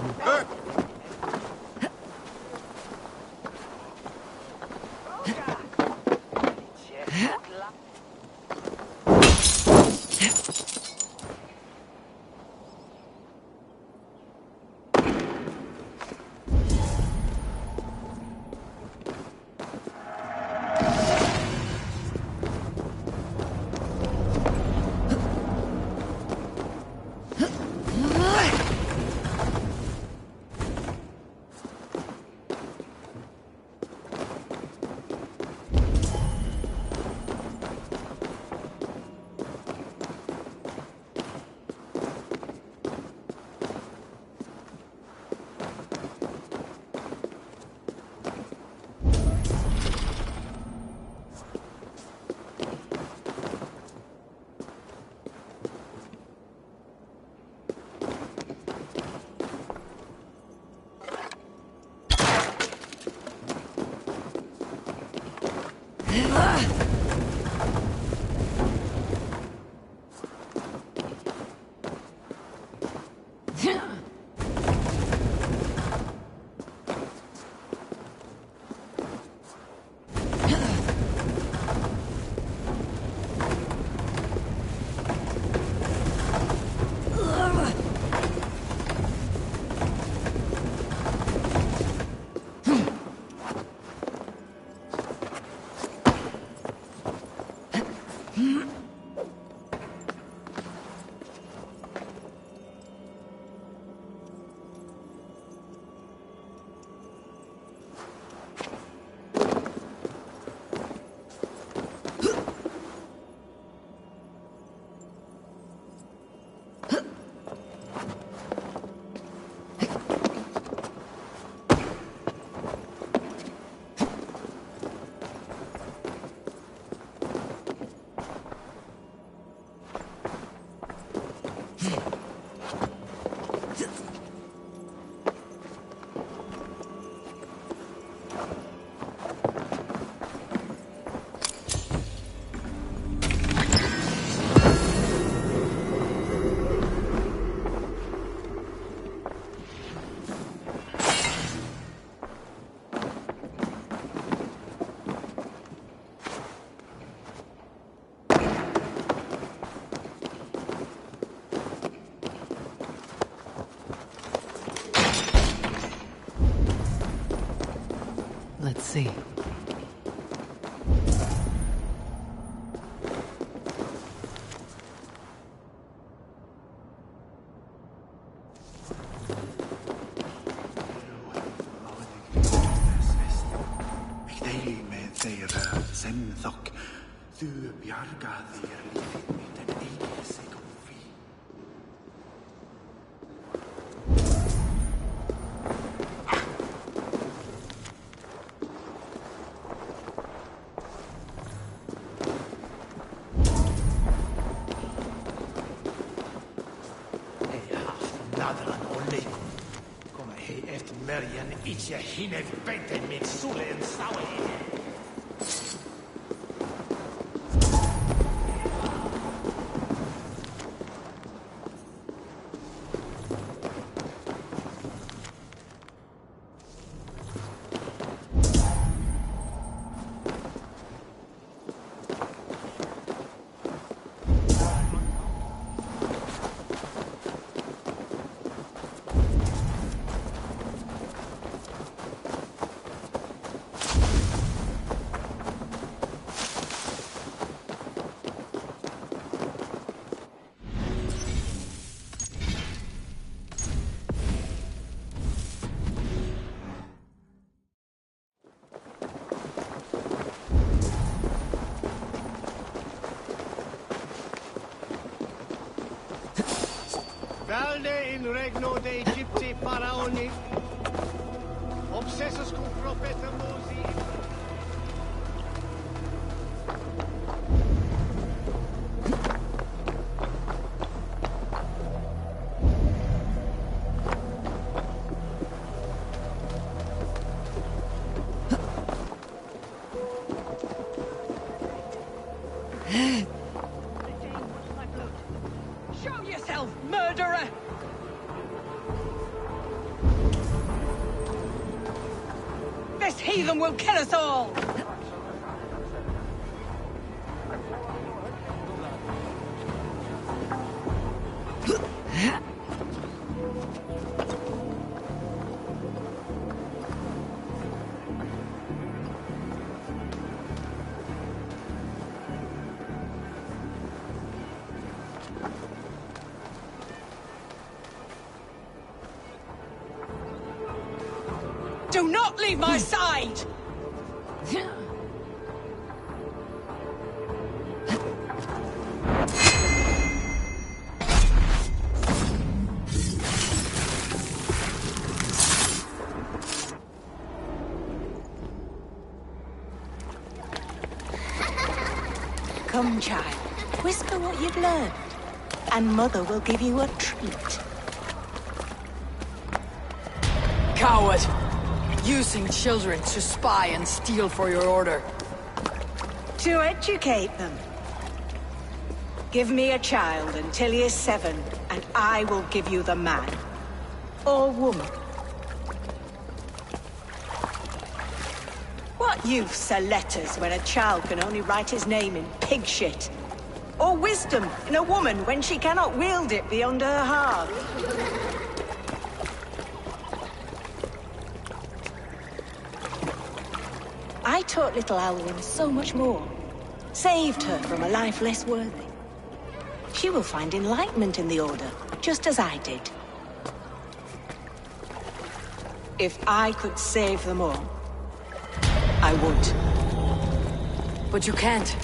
Let's see. Itse hinev peten mit suleen sauen. Valde in regno de Egypti paraoni, obsessus cum profeta Mosi. Show yourself, murderer! This heathen will kill us all! Do not leave my side! Come, child. Whisper what you've learned, and Mother will give you a treat. Coward! Using children to spy and steal for your order. To educate them. Give me a child until he is 7, and I will give you the man. Or woman. What use are letters when a child can only write his name in pig shit? Or wisdom in a woman when she cannot wield it beyond her heart? I taught little Alwyn so much more. Saved her from a life less worthy. She will find enlightenment in the Order, just as I did. If I could save them all, I would. But you can't.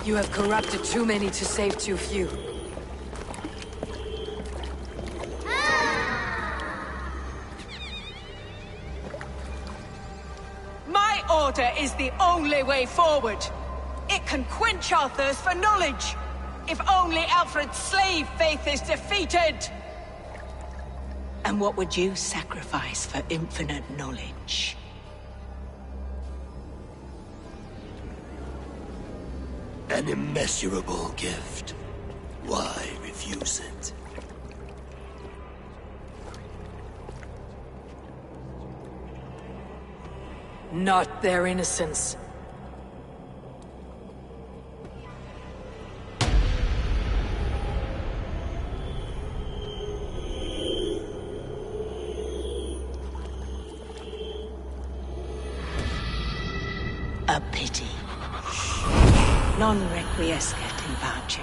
You have corrupted too many to save too few. My order is the only way forward. It can quench our thirst for knowledge. If only Alfred's slave faith is defeated. And what would you sacrifice for infinite knowledge? An immeasurable gift. Why refuse it? Not their innocence. A pity. Non requiescat in pace.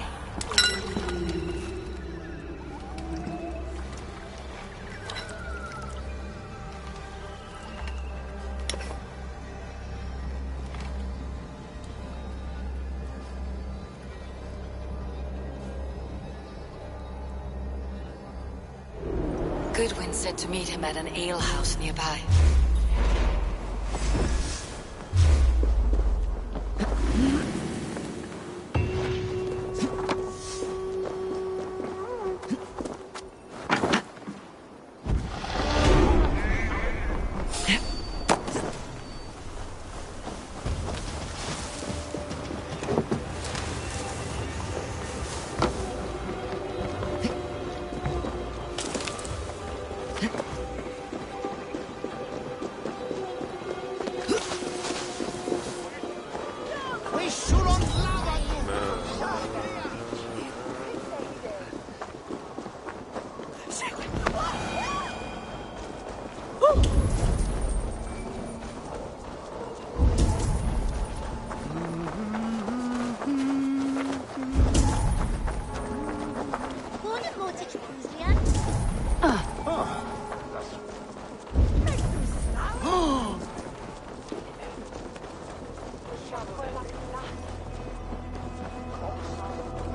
Goodwin said to meet him at an alehouse nearby.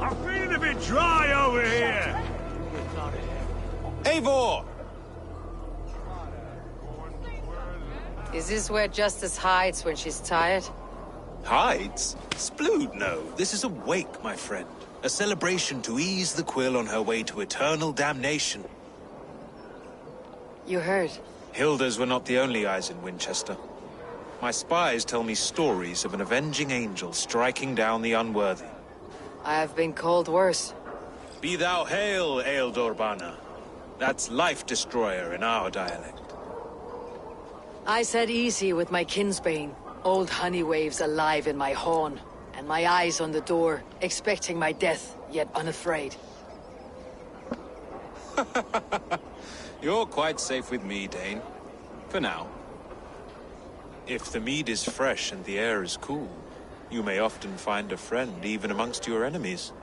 I'm feeling a bit dry over here. Eivor! Is this where Justice hides when she's tired? Hides? Splood, no. This is a wake, my friend. A celebration to ease the quill on her way to eternal damnation. You heard. Hilda's were not the only eyes in Winchester. My spies tell me stories of an avenging angel striking down the unworthy. I have been called worse. Be thou hail, Ealdor Bana. That's Life Destroyer in our dialect. I said easy with my kinsbane. Old honey waves alive in my horn, and my eyes on the door, expecting my death, yet unafraid. You're quite safe with me, Dane. For now. If the mead is fresh and the air is cool, you may often find a friend even amongst your enemies.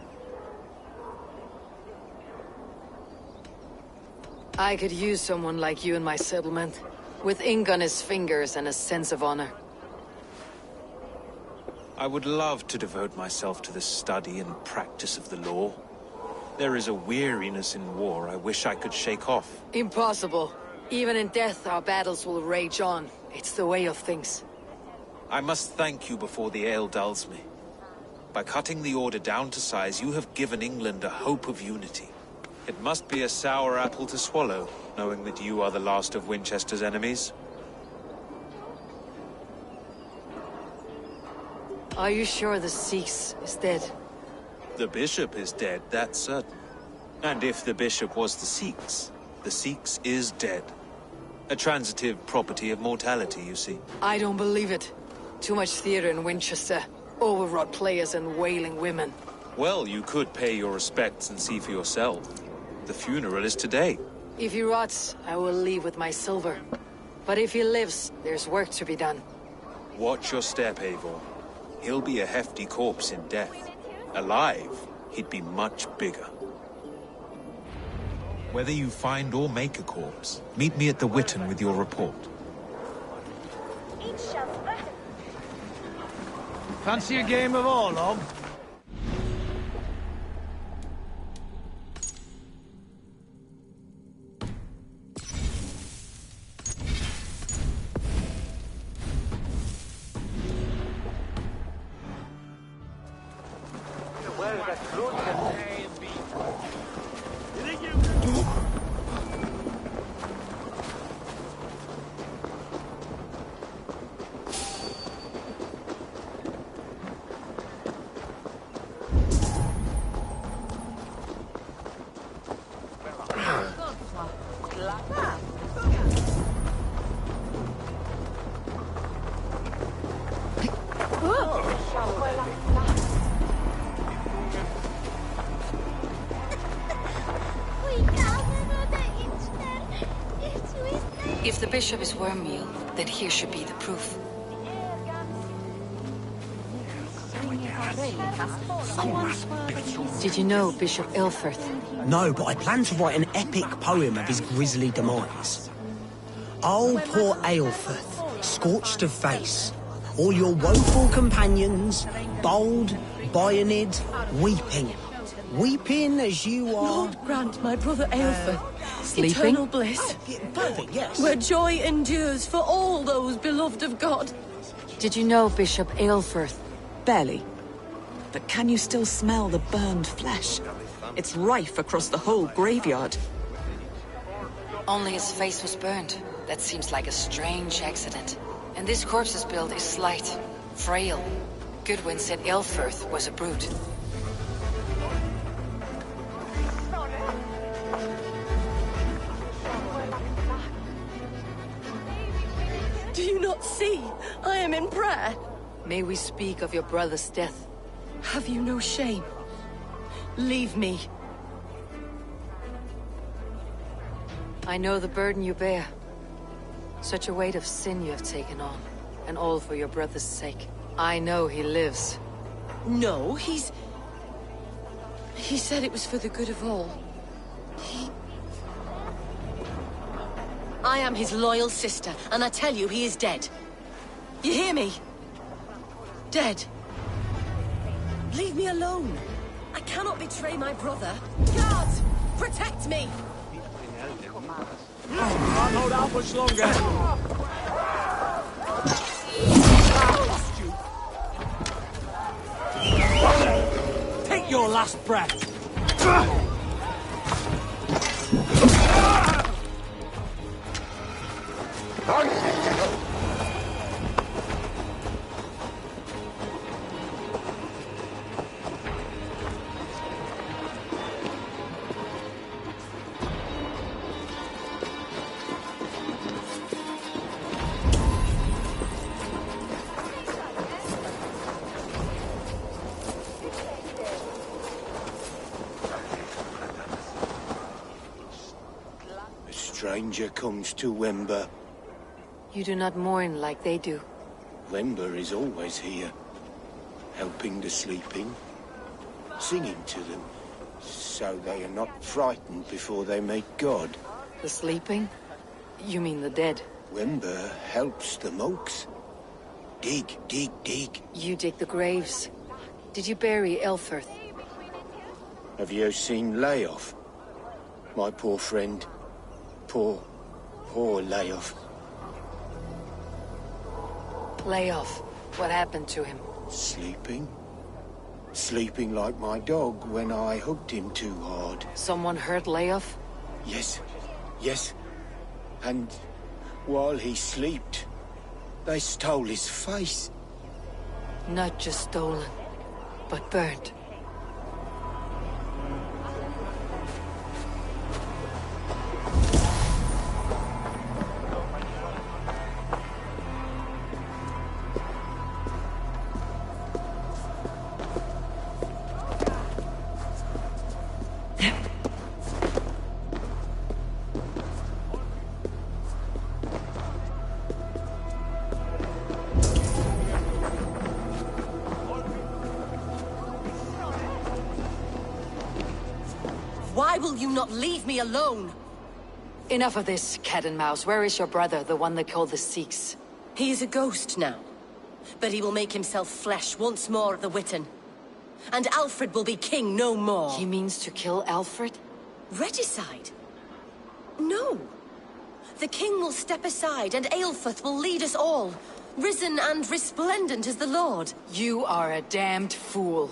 I could use someone like you in my settlement, with ink on his fingers and a sense of honor. I would love to devote myself to the study and practice of the law. There is a weariness in war I wish I could shake off. Impossible. Even in death, our battles will rage on. It's the way of things. I must thank you before the ale dulls me. By cutting the order down to size, you have given England a hope of unity. It must be a sour apple to swallow, knowing that you are the last of Winchester's enemies. Are you sure the Sikhs is dead? The bishop is dead, that's certain. And if the bishop was the Sikhs is dead. A transitive property of mortality, you see. I don't believe it. Too much theater in Winchester. Overwrought players and wailing women. Well, you could pay your respects and see for yourself. The funeral is today. If he rots, I will leave with my silver. But if he lives, there's work to be done. Watch your step, Eivor. He'll be a hefty corpse in death. Alive, he'd be much bigger. Whether you find or make a corpse, meet me at the Witten with your report. Fancy a game of Orlog? If the bishop is wormmeal, then here should be the proof. Did you know Bishop Aelfirth? No, but I plan to write an epic poem of his grisly demise. Oh, poor Aelfirth, scorched of face. All your woeful companions, bold, Bionid, weeping. Weeping as you are... Lord grant my brother Aelfirth sleeping? Eternal bliss. Perfect, yes. Where joy endures for all those beloved of God. Did you know Bishop Aelfirth? Barely. But can you still smell the burned flesh? It's rife across the whole graveyard. Only his face was burned. That seems like a strange accident. And this corpse's build is slight, frail. Goodwin said Aelfirth was a brute. Do you not see? I am in prayer. May we speak of your brother's death? Have you no shame? Leave me. I know the burden you bear. Such a weight of sin you have taken on. And all for your brother's sake. I know he lives. No, He said it was for the good of all. I am his loyal sister, and I tell you he is dead. You hear me? Dead. Leave me alone. I cannot betray my brother. Guards, protect me! Can't hold out much longer. Take your last breath. stranger comes to Wember. You do not mourn like they do. Wember is always here, helping the sleeping, singing to them, so they are not frightened before they meet God. The sleeping? You mean the dead? Wember helps the monks. Dig, dig, dig. You dig the graves. Did you bury Elfirth? Have you seen Layoff? My poor friend. Poor Layoff. Layoff. What happened to him? Sleeping? Sleeping like my dog when I hugged him too hard. Someone hurt Layoff? Yes. Yes. And while he slept, they stole his face. Not just stolen, but burnt. Why will you not leave me alone? Enough of this, cat and mouse. Where is your brother, the one they call the Sikhs? He is a ghost now. But he will make himself flesh once more of the Witten. And Alfred will be king no more. He means to kill Alfred? Regicide? No. The king will step aside and Aelfirth will lead us all. Risen and resplendent as the Lord. You are a damned fool.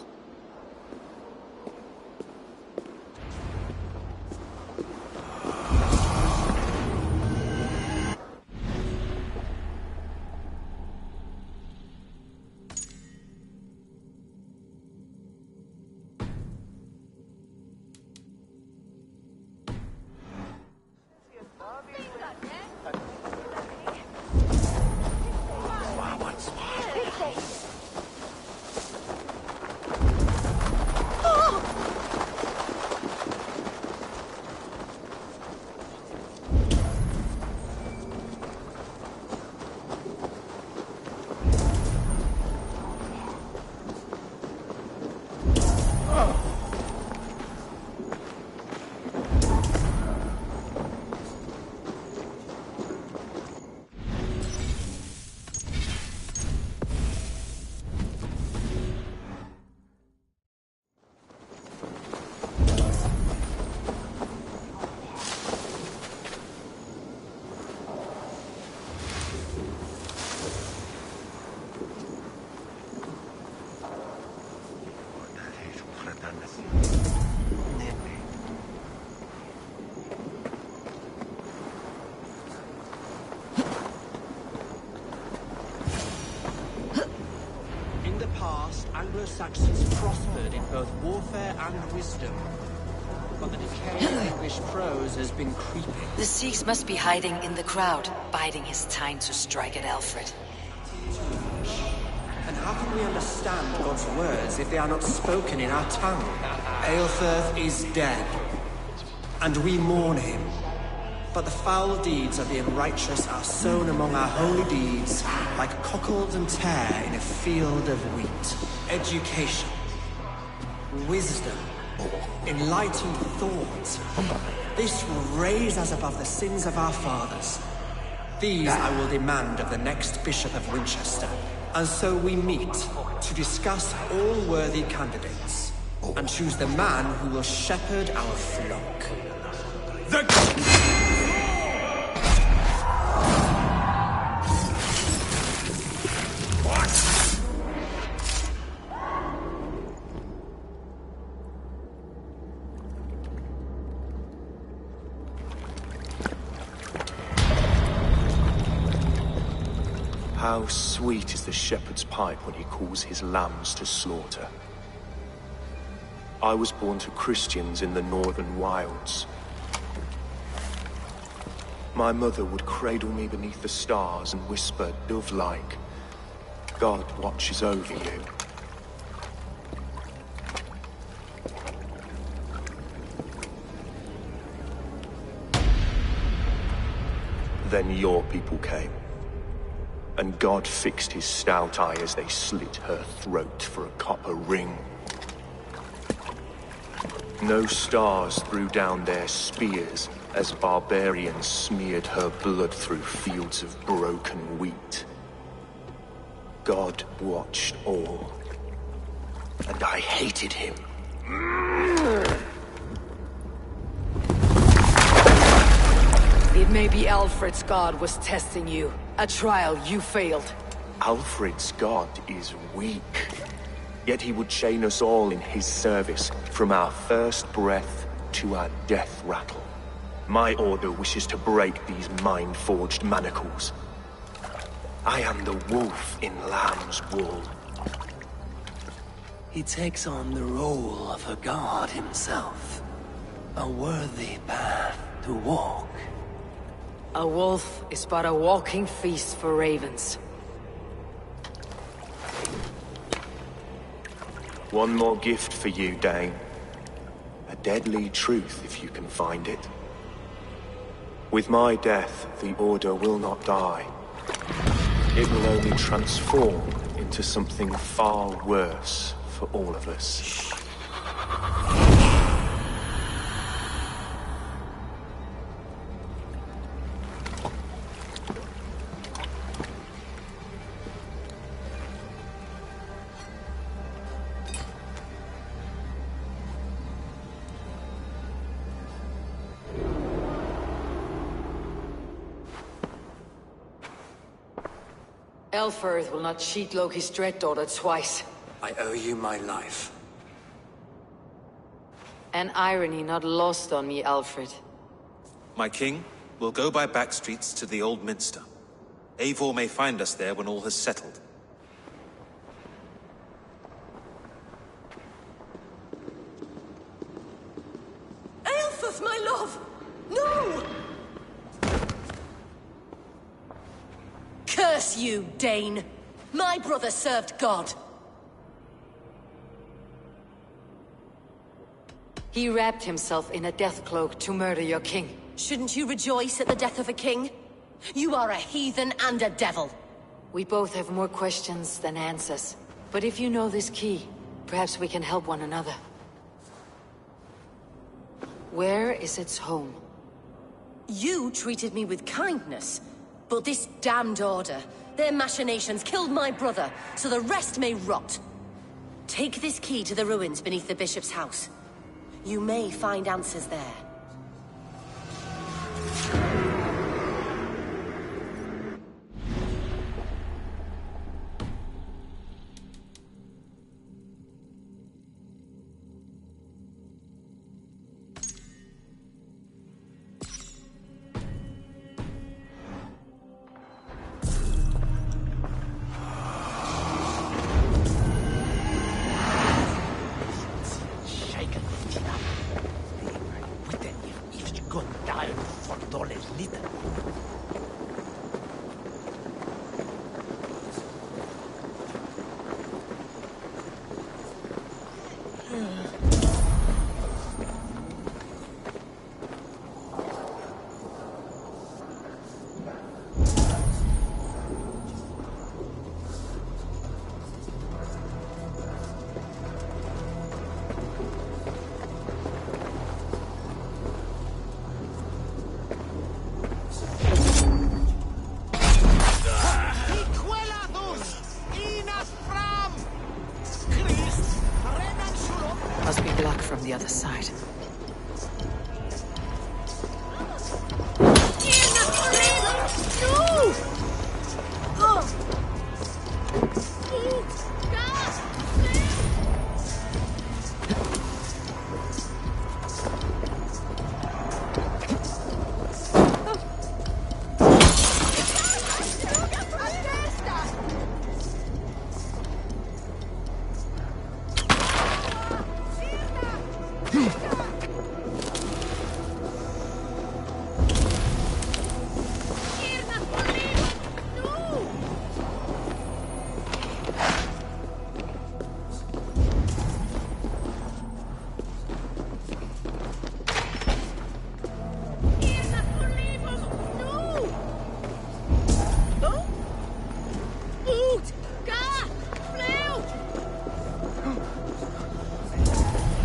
Anglo-Saxons prospered in both warfare and wisdom, but the decay of English prose has been creeping. The Sikhs must be hiding in the crowd, biding his time to strike at Alfred. And how can we understand God's words if they are not spoken in our tongue? Aelfirth is dead, and we mourn him. But the foul deeds of the unrighteous are sown among our holy deeds, like cockles and tare in a field of wheat. Education, wisdom, enlightened thought. This will raise us above the sins of our fathers. These I will demand of the next Bishop of Winchester. And so we meet to discuss all worthy candidates, and choose the man who will shepherd our flock. How sweet is the shepherd's pipe when he calls his lambs to slaughter. I was born to Christians in the northern wilds. My mother would cradle me beneath the stars and whisper, dove-like, God watches over you. Then your people came. And God fixed his stout eye as they slit her throat for a copper ring. No stars threw down their spears as barbarians smeared her blood through fields of broken wheat. God watched all, and I hated him. It may be Alfred's god was testing you. A trial you failed. Alfred's god is weak. Yet he would chain us all in his service, from our first breath to our death rattle. My order wishes to break these mind-forged manacles. I am the wolf in lamb's wool. He takes on the role of a god himself. A worthy path to walk. A wolf is but a walking feast for ravens. One more gift for you, Dane. A deadly truth, if you can find it. With my death, the Order will not die. It will only transform into something far worse for all of us. Elfirth will not cheat Loki's dread daughter twice. I owe you my life. An irony not lost on me, Alfred. My king, we'll go by back streets to the Old Minster. Eivor may find us there when all has settled. Aelfirth, my love! No! Curse you, Dane! My brother served God. He wrapped himself in a death cloak to murder your king. Shouldn't you rejoice at the death of a king? You are a heathen and a devil. We both have more questions than answers. But if you know this key, perhaps we can help one another. Where is its home? You treated me with kindness. But this damned Order, their machinations killed my brother, so the rest may rot. Take this key to the ruins beneath the Bishop's house. You may find answers there. Must be blocked from the other side.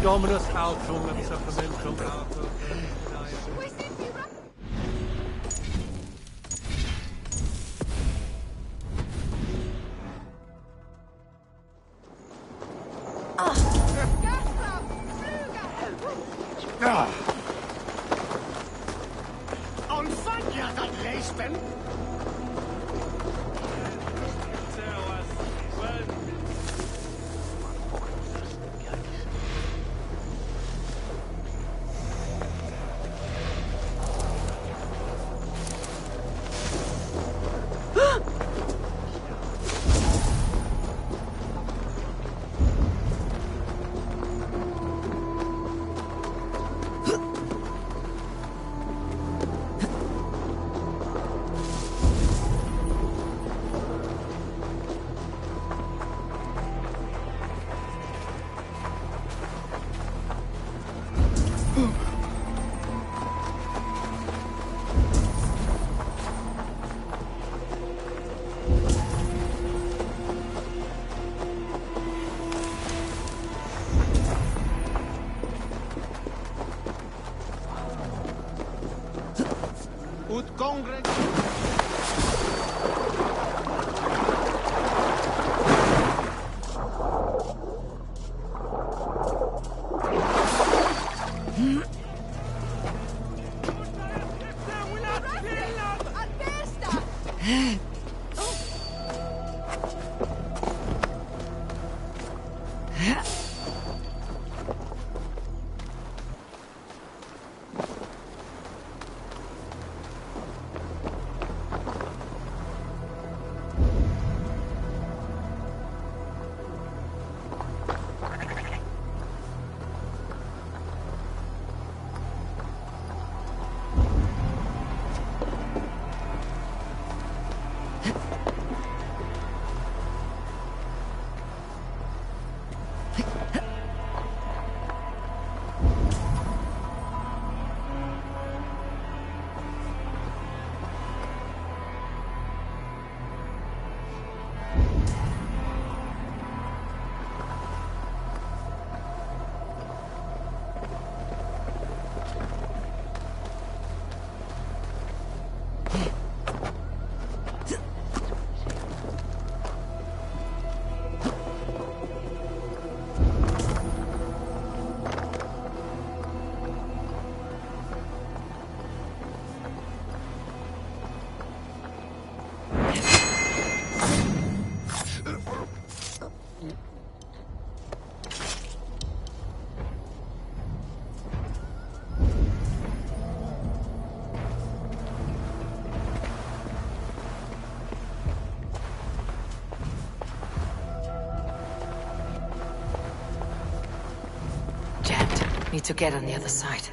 Dominus autum et sacramentum autum. Ond faniad at leisben? Ut congre... Need to get on the other side.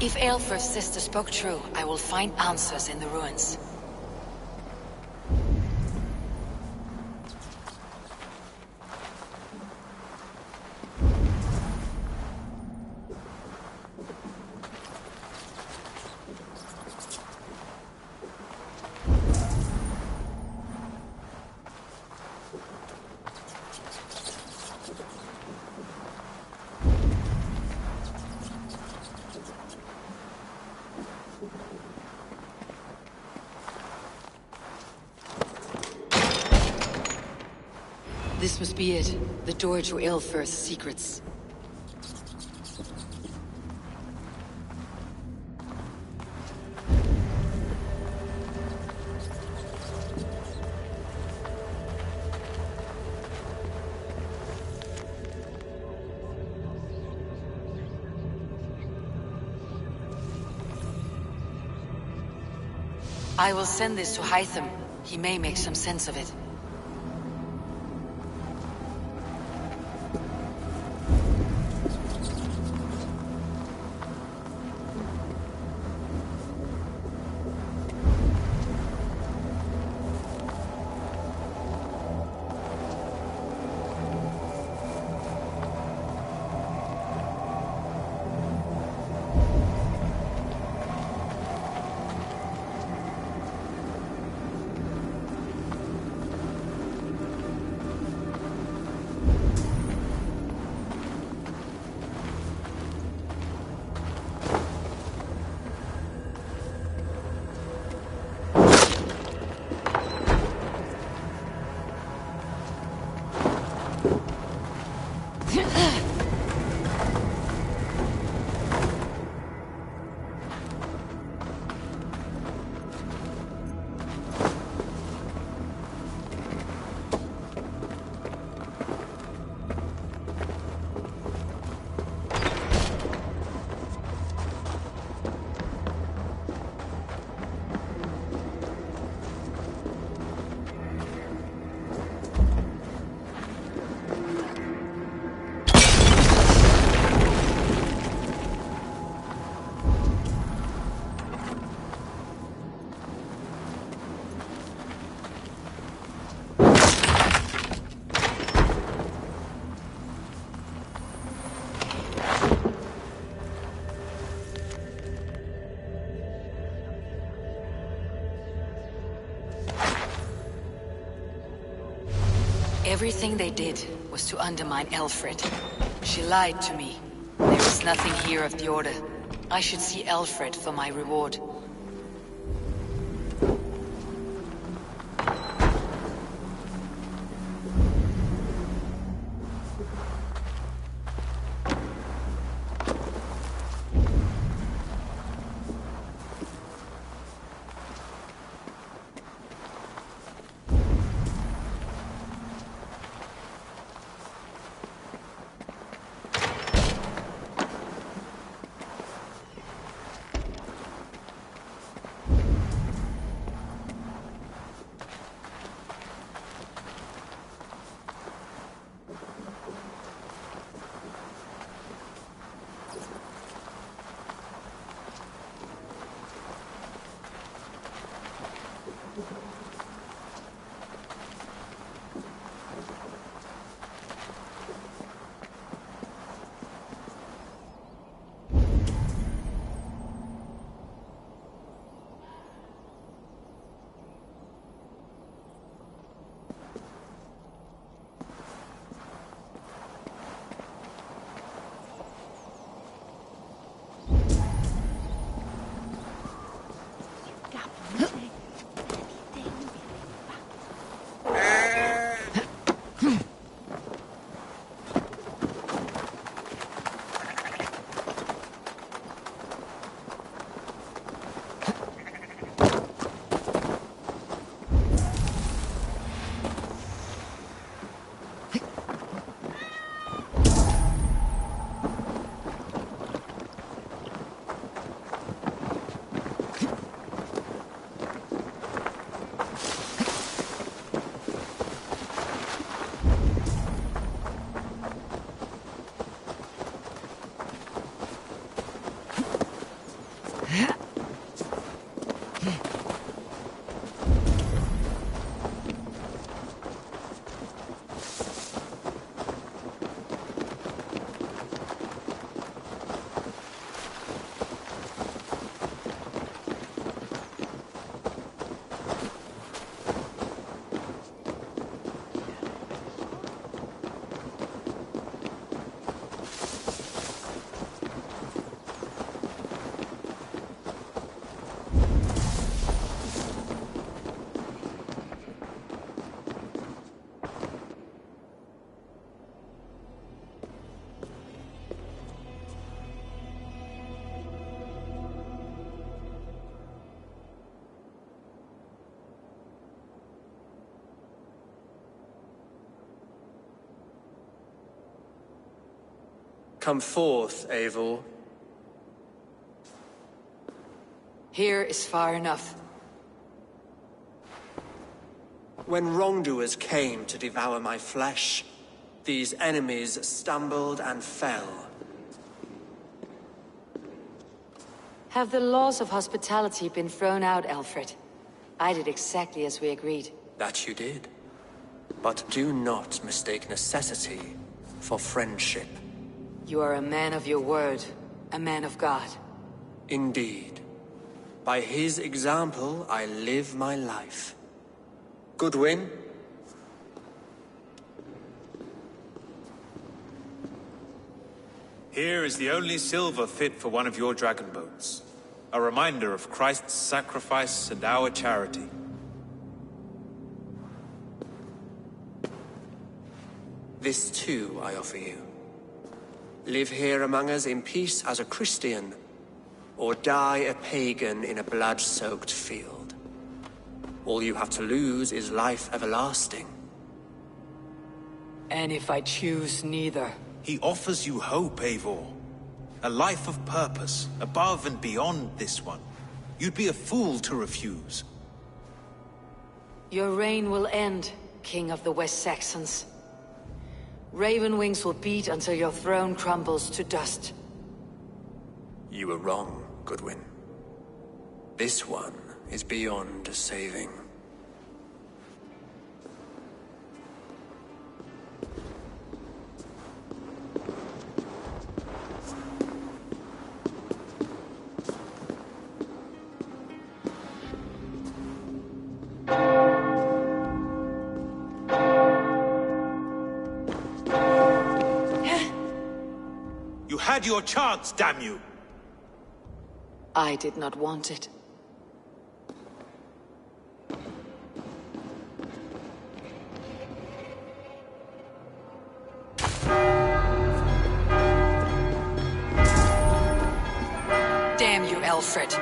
If Aelfir's sister spoke true, I will find answers in the ruins. This must be it. The door to Aelfir's secrets. I will send this to Hytham. He may make some sense of it. Everything they did was to undermine Aelfried. She lied to me. There is nothing here of the Order. I should see Aelfried for my reward. Come forth, Eivor. Here is far enough. When wrongdoers came to devour my flesh, these enemies stumbled and fell. Have the laws of hospitality been thrown out, Alfred? I did exactly as we agreed. That you did. But do not mistake necessity for friendship. You are a man of your word, a man of God. Indeed. By his example, I live my life. Goodwin? Here is the only silver fit for one of your dragon boats. A reminder of Christ's sacrifice and our charity. This too I offer you. Live here among us in peace as a Christian, or die a pagan in a blood-soaked field. All you have to lose is life everlasting. And if I choose neither? He offers you hope, Eivor. A life of purpose, above and beyond this one. You'd be a fool to refuse. Your reign will end, King of the West Saxons. Raven wings will beat until your throne crumbles to dust. You were wrong, Goodwin. This one is beyond saving. You had your chance, damn you! I did not want it. Damn you, Alfred.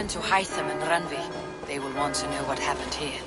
To Hytham and Ranvi. They will want to know what happened here.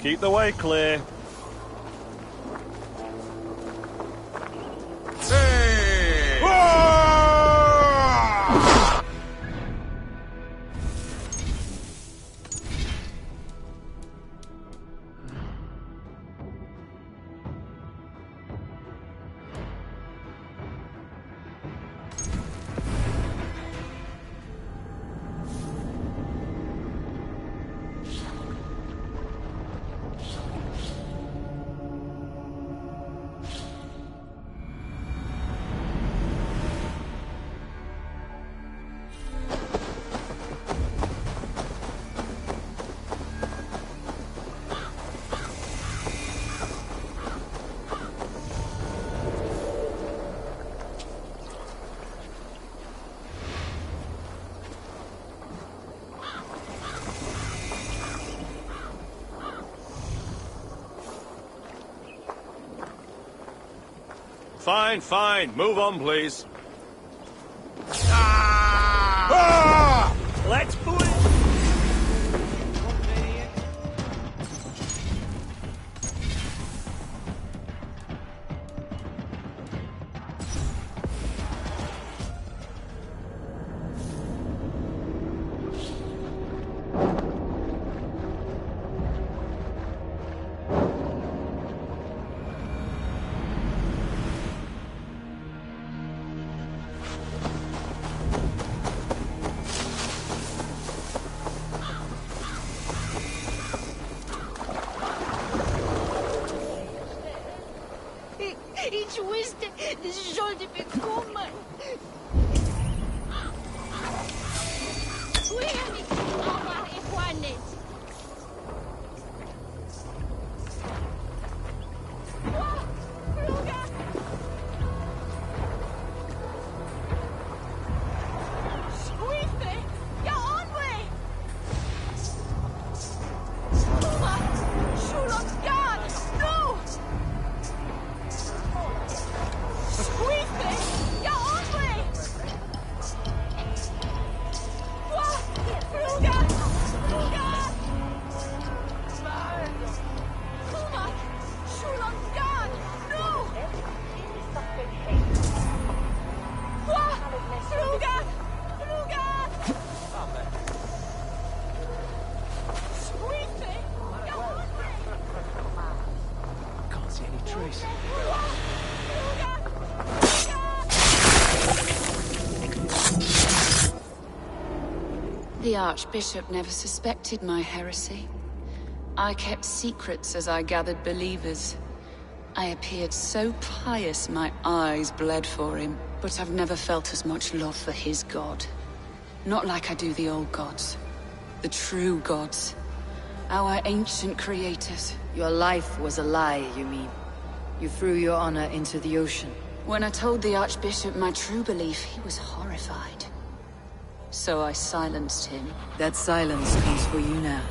Keep the way clear. Fine, fine. Move on, please. Let's move it! Ich wusste, das sollte bekommen. Cuídame, aber ich war nicht. The Archbishop never suspected my heresy. I kept secrets as I gathered believers. I appeared so pious my eyes bled for him. But I've never felt as much love for his god. Not like I do the old gods. The true gods. Our ancient creators. Your life was a lie, you mean? You threw your honor into the ocean. When I told the Archbishop my true belief, he was horrified. So I silenced him. That silence comes for you now.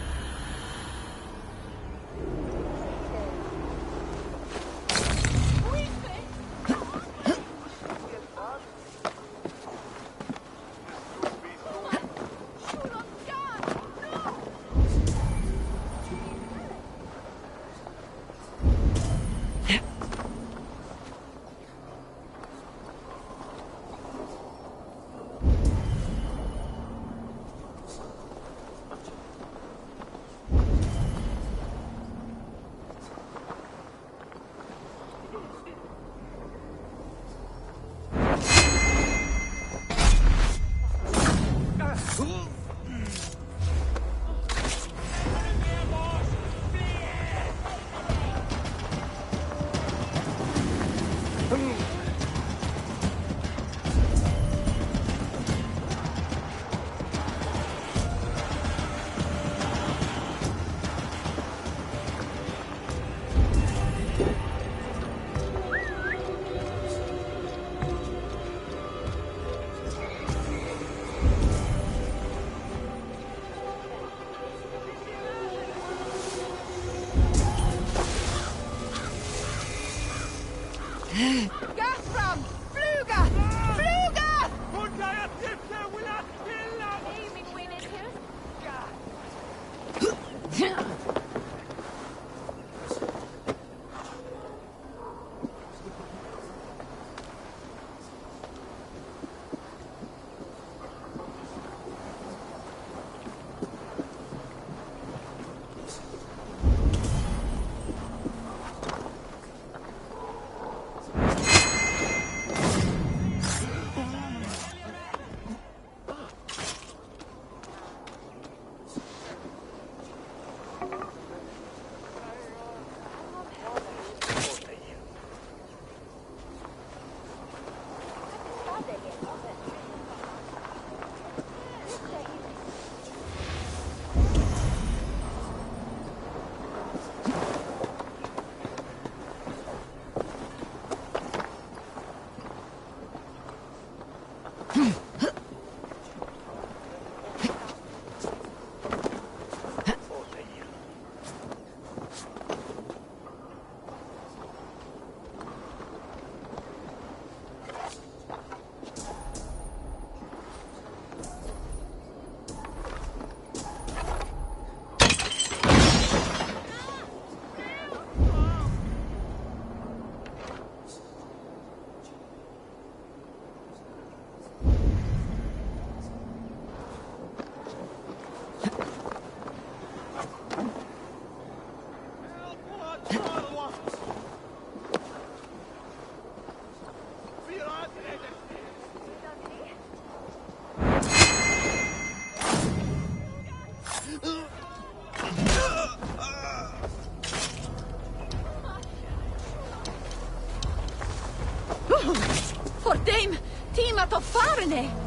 sto farne!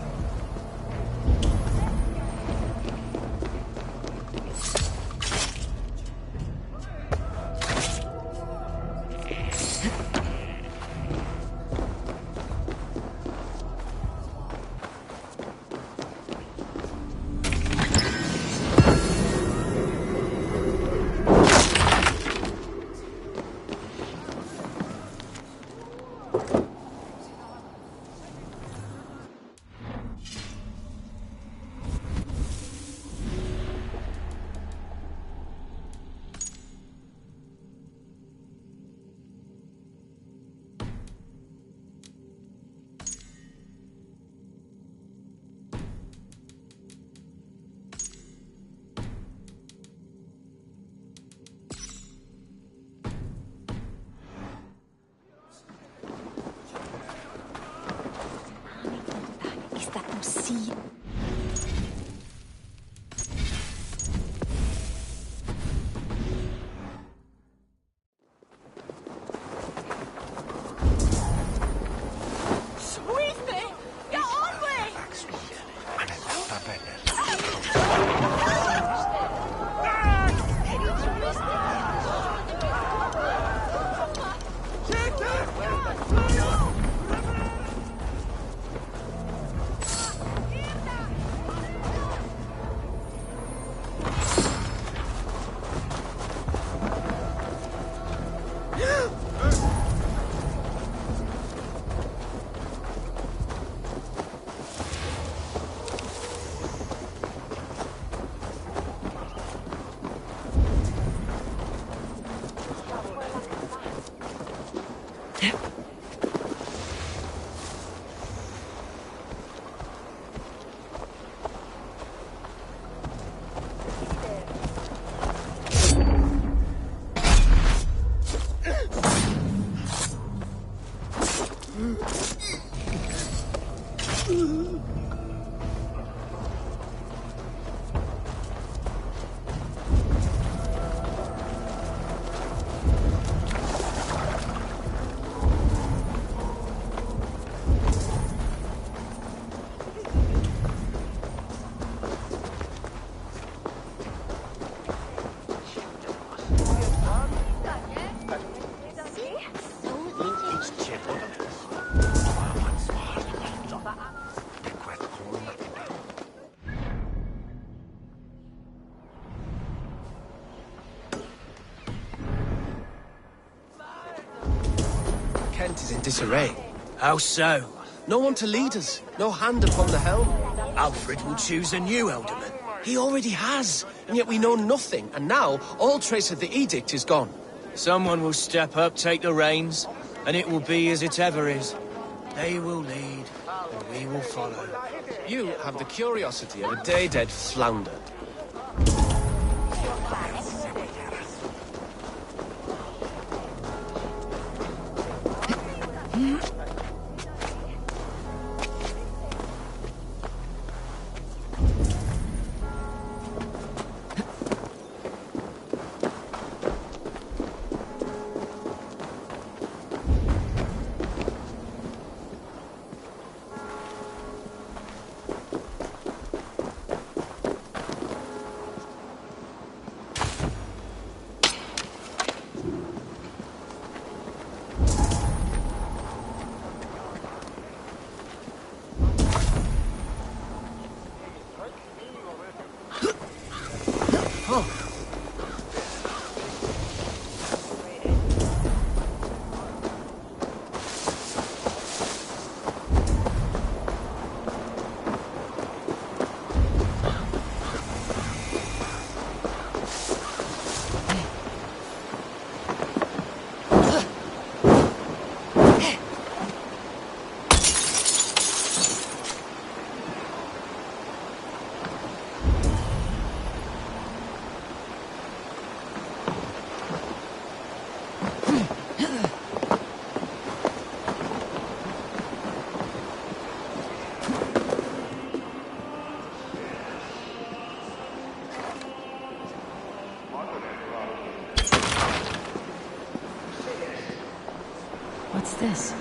Kent is in disarray. How so? No one to lead us. No hand upon the helm. Alfred will choose a new alderman. He already has, and yet we know nothing, and now all trace of the edict is gone. Someone will step up, take the reins, and it will be as it ever is. They will lead, and we will follow. You have the curiosity of a day-dead flounder. What's this?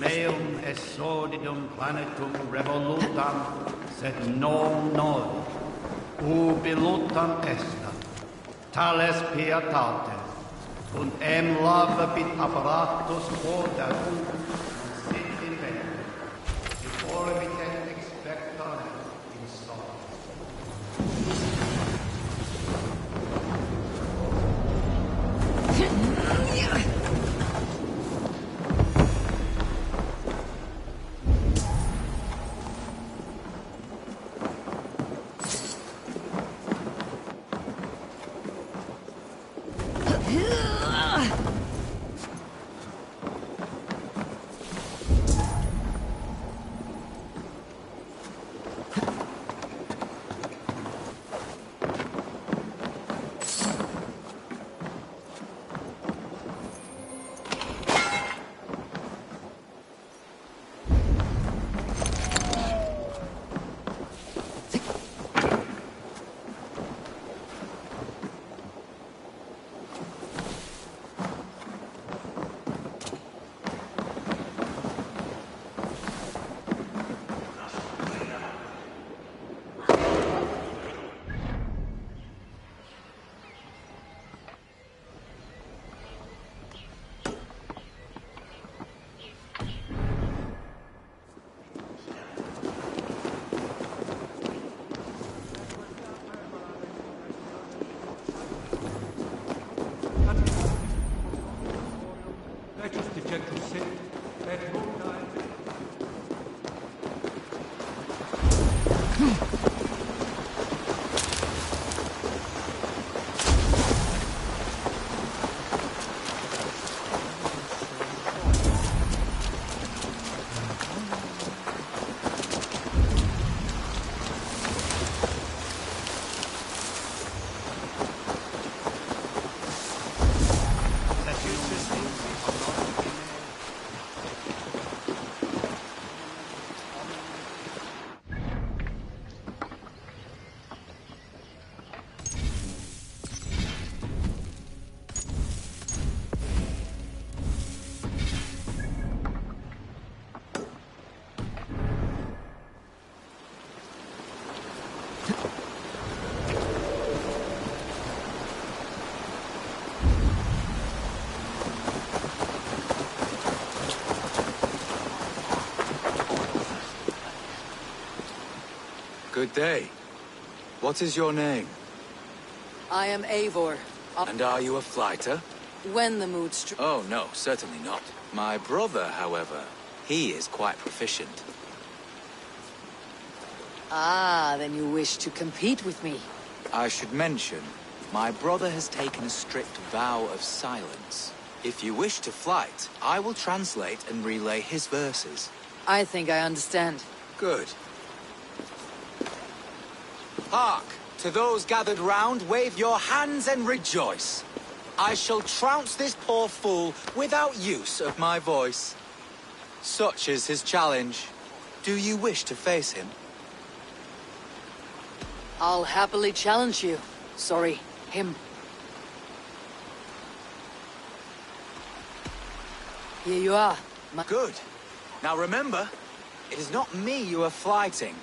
Meum exordium planetum revolutam, sed non noi. Ubilutam est, tales pietate, und lavabit apparatus quodam sit in vente, deformitet expectare in sol. Good day. What is your name? I am Eivor. And are you a flighter? When the mood Oh, no, certainly not. My brother, however, he is quite proficient. Ah, then you wish to compete with me. I should mention, my brother has taken a strict vow of silence. If you wish to flight, I will translate and relay his verses. I think I understand. Good. Hark! To those gathered round, wave your hands and rejoice. I shall trounce this poor fool without use of my voice. Such is his challenge. Do you wish to face him? I'll happily challenge you. Sorry, him. Here you are. Good. Now remember, it is not me you are flighting.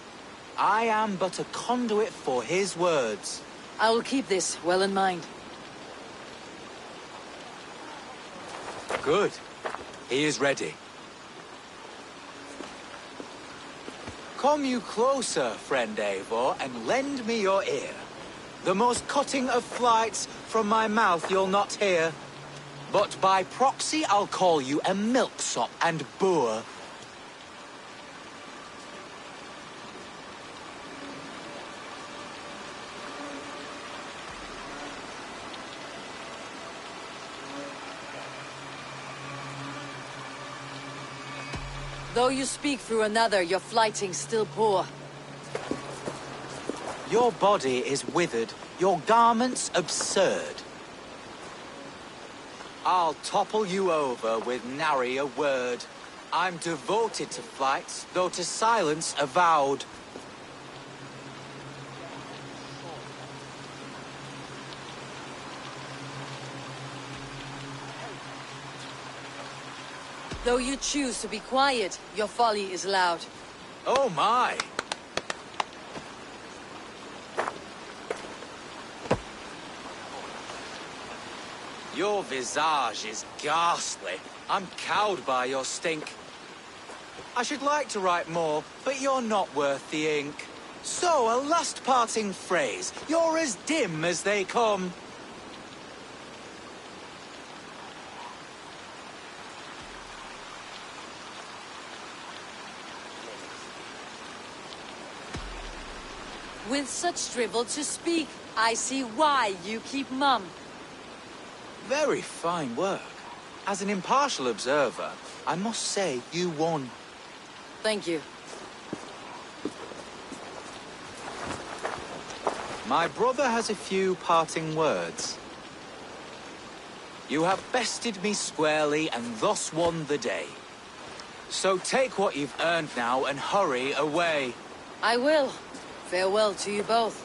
I am but a conduit for his words. I will keep this well in mind. Good. He is ready. Come you closer, friend Eivor, and lend me your ear. The most cutting of flights from my mouth you'll not hear. But by proxy I'll call you a milksop and boor. Though you speak through another, your flighting's still poor. Your body is withered, your garments absurd. I'll topple you over with nary a word. I'm devoted to flights, though to silence avowed. Though you choose to be quiet, your folly is loud. Oh my! Your visage is ghastly. I'm cowed by your stink. I should like to write more, but you're not worth the ink. So, a last parting phrase. You're as dim as they come. With such drivel to speak, I see why you keep mum. Very fine work. As an impartial observer, I must say you won. Thank you. My brother has a few parting words. You have bested me squarely and thus won the day. So take what you've earned now and hurry away. I will. Farewell to you both.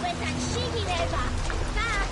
Where's that shooting over? Ah!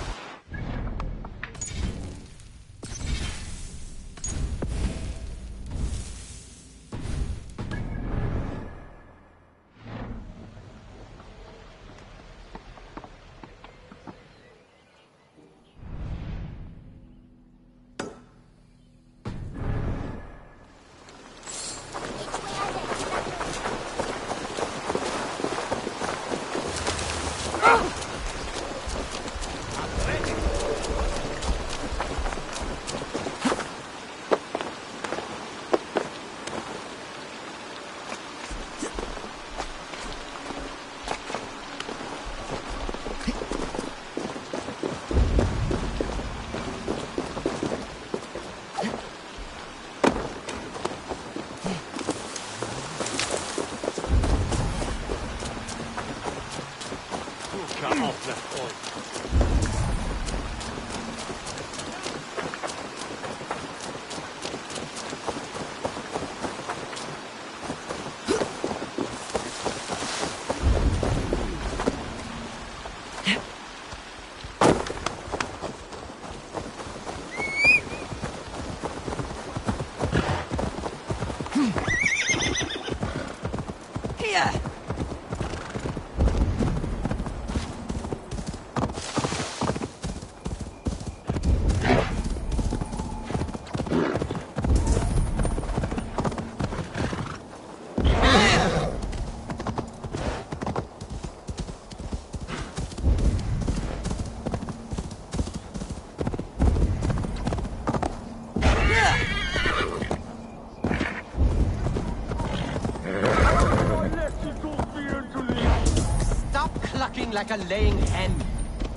Like a laying hen.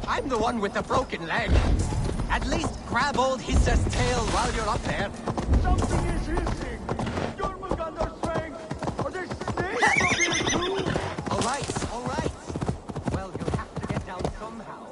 I'm the one with the broken leg. At least grab old Hissa's tail while you're up there. Something is hissing. You're under strength. Are there snakes up here too? All right. Well, you'll have to get down somehow.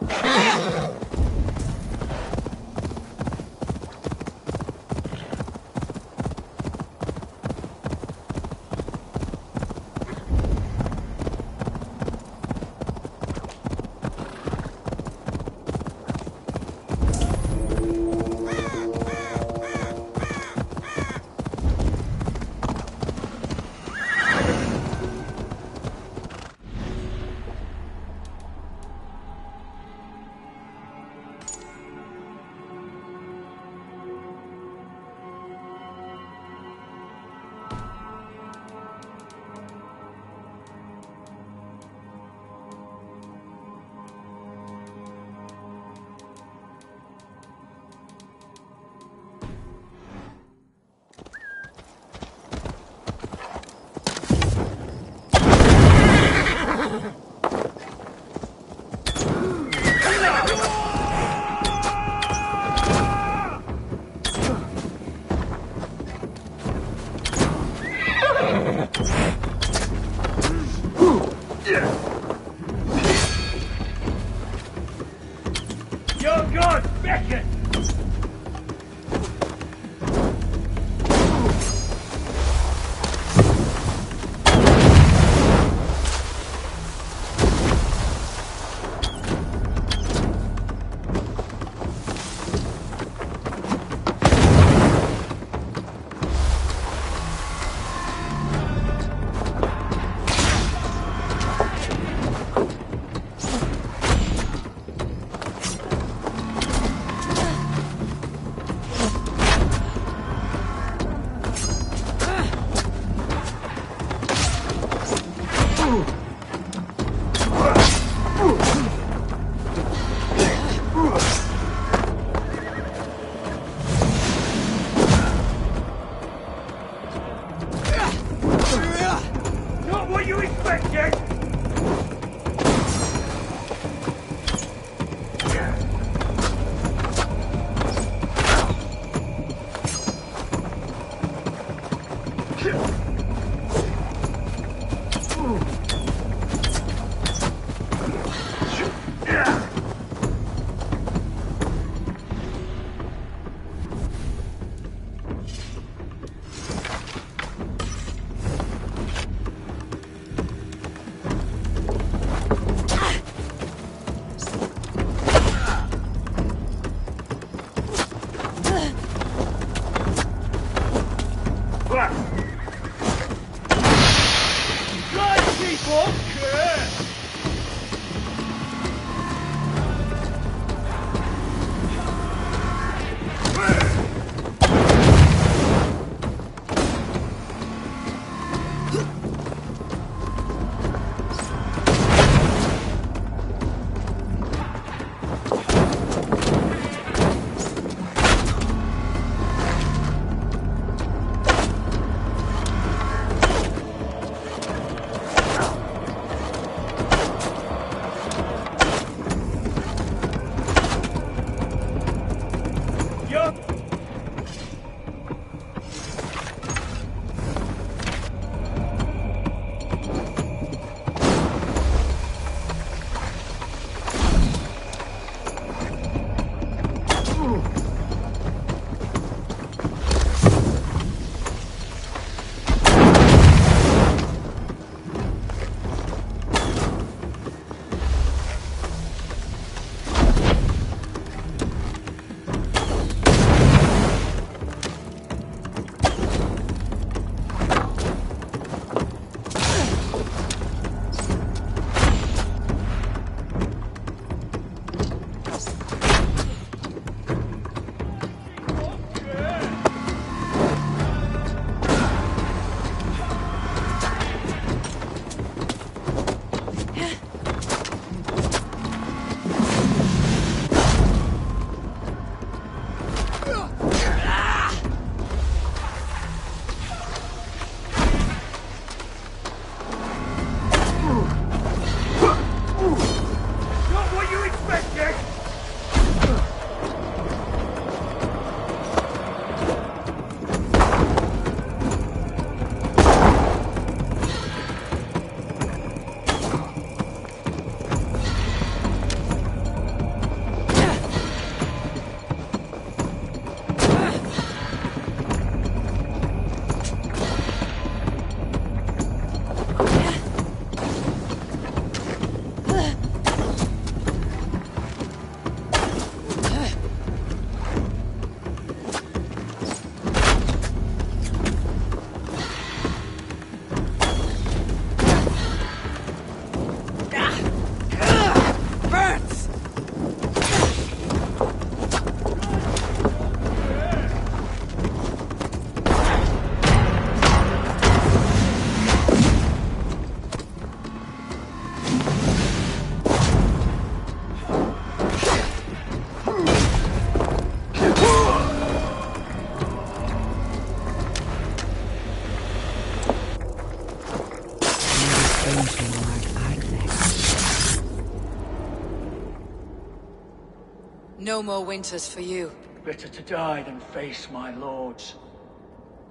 No more winters for you. Better to die than face my lords.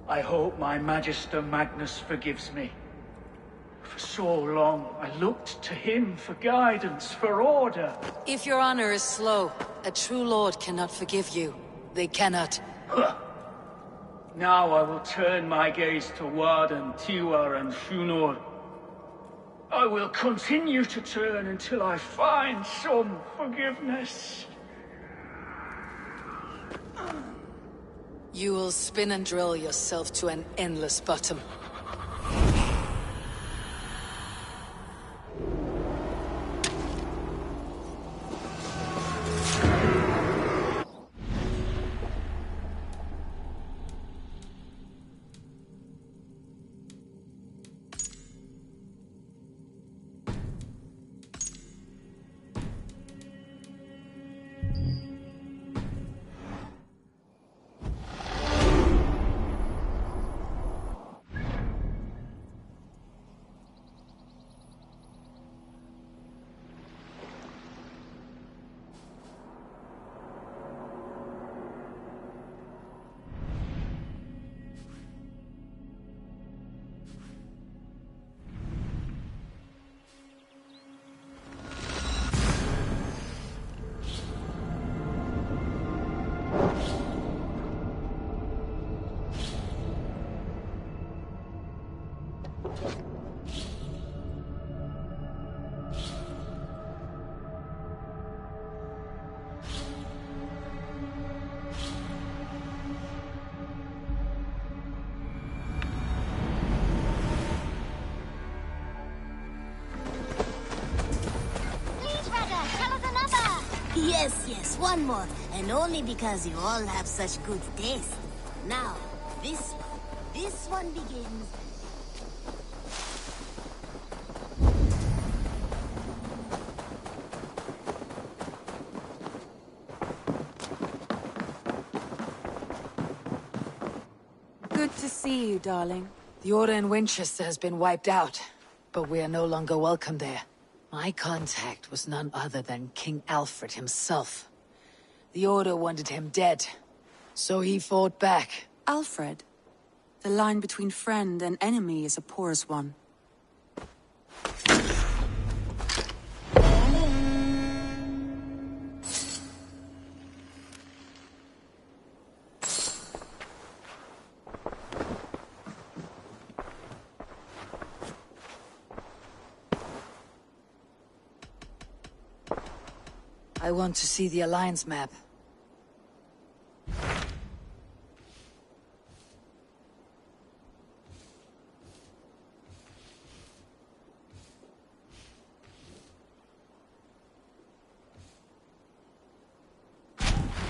I hope my Magister Magnus forgives me. For so long, I looked to him for guidance, for order. If your honor is slow, a true lord cannot forgive you. They cannot. Now I will turn my gaze to Warden, Tiwar, and Shunor. I will continue to turn until I find some forgiveness. You will spin and drill yourself to an endless bottom. Please, Rada, tell us another! Yes, one more. And only because you all have such good taste. Now, this one begins. Good to see you, darling. The Order in Winchester has been wiped out, but we are no longer welcome there. My contact was none other than King Alfred himself. The Order wanted him dead, so he fought back. Alfred? The line between friend and enemy is a porous one. I want to see the Alliance map.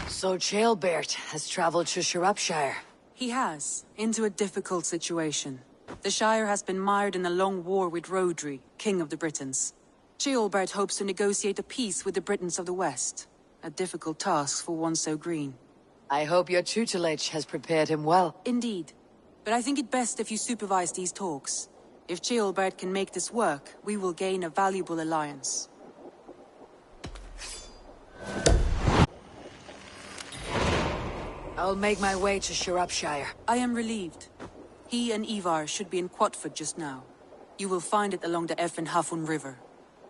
So Ceolbert has traveled to Shropshire. He has, into a difficult situation. The Shire has been mired in a long war with Rhodri, King of the Britons. Ceolbert hopes to negotiate a peace with the Britons of the West. A difficult task for one so green. I hope your tutelage has prepared him well. Indeed. But I think it best if you supervise these talks. If Ceolbert can make this work, we will gain a valuable alliance. I'll make my way to Shropshire. I am relieved. He and Ivar should be in Quatford just now. You will find it along the Effen Hafun River.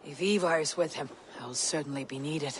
If Ivar is with him, I'll certainly be needed.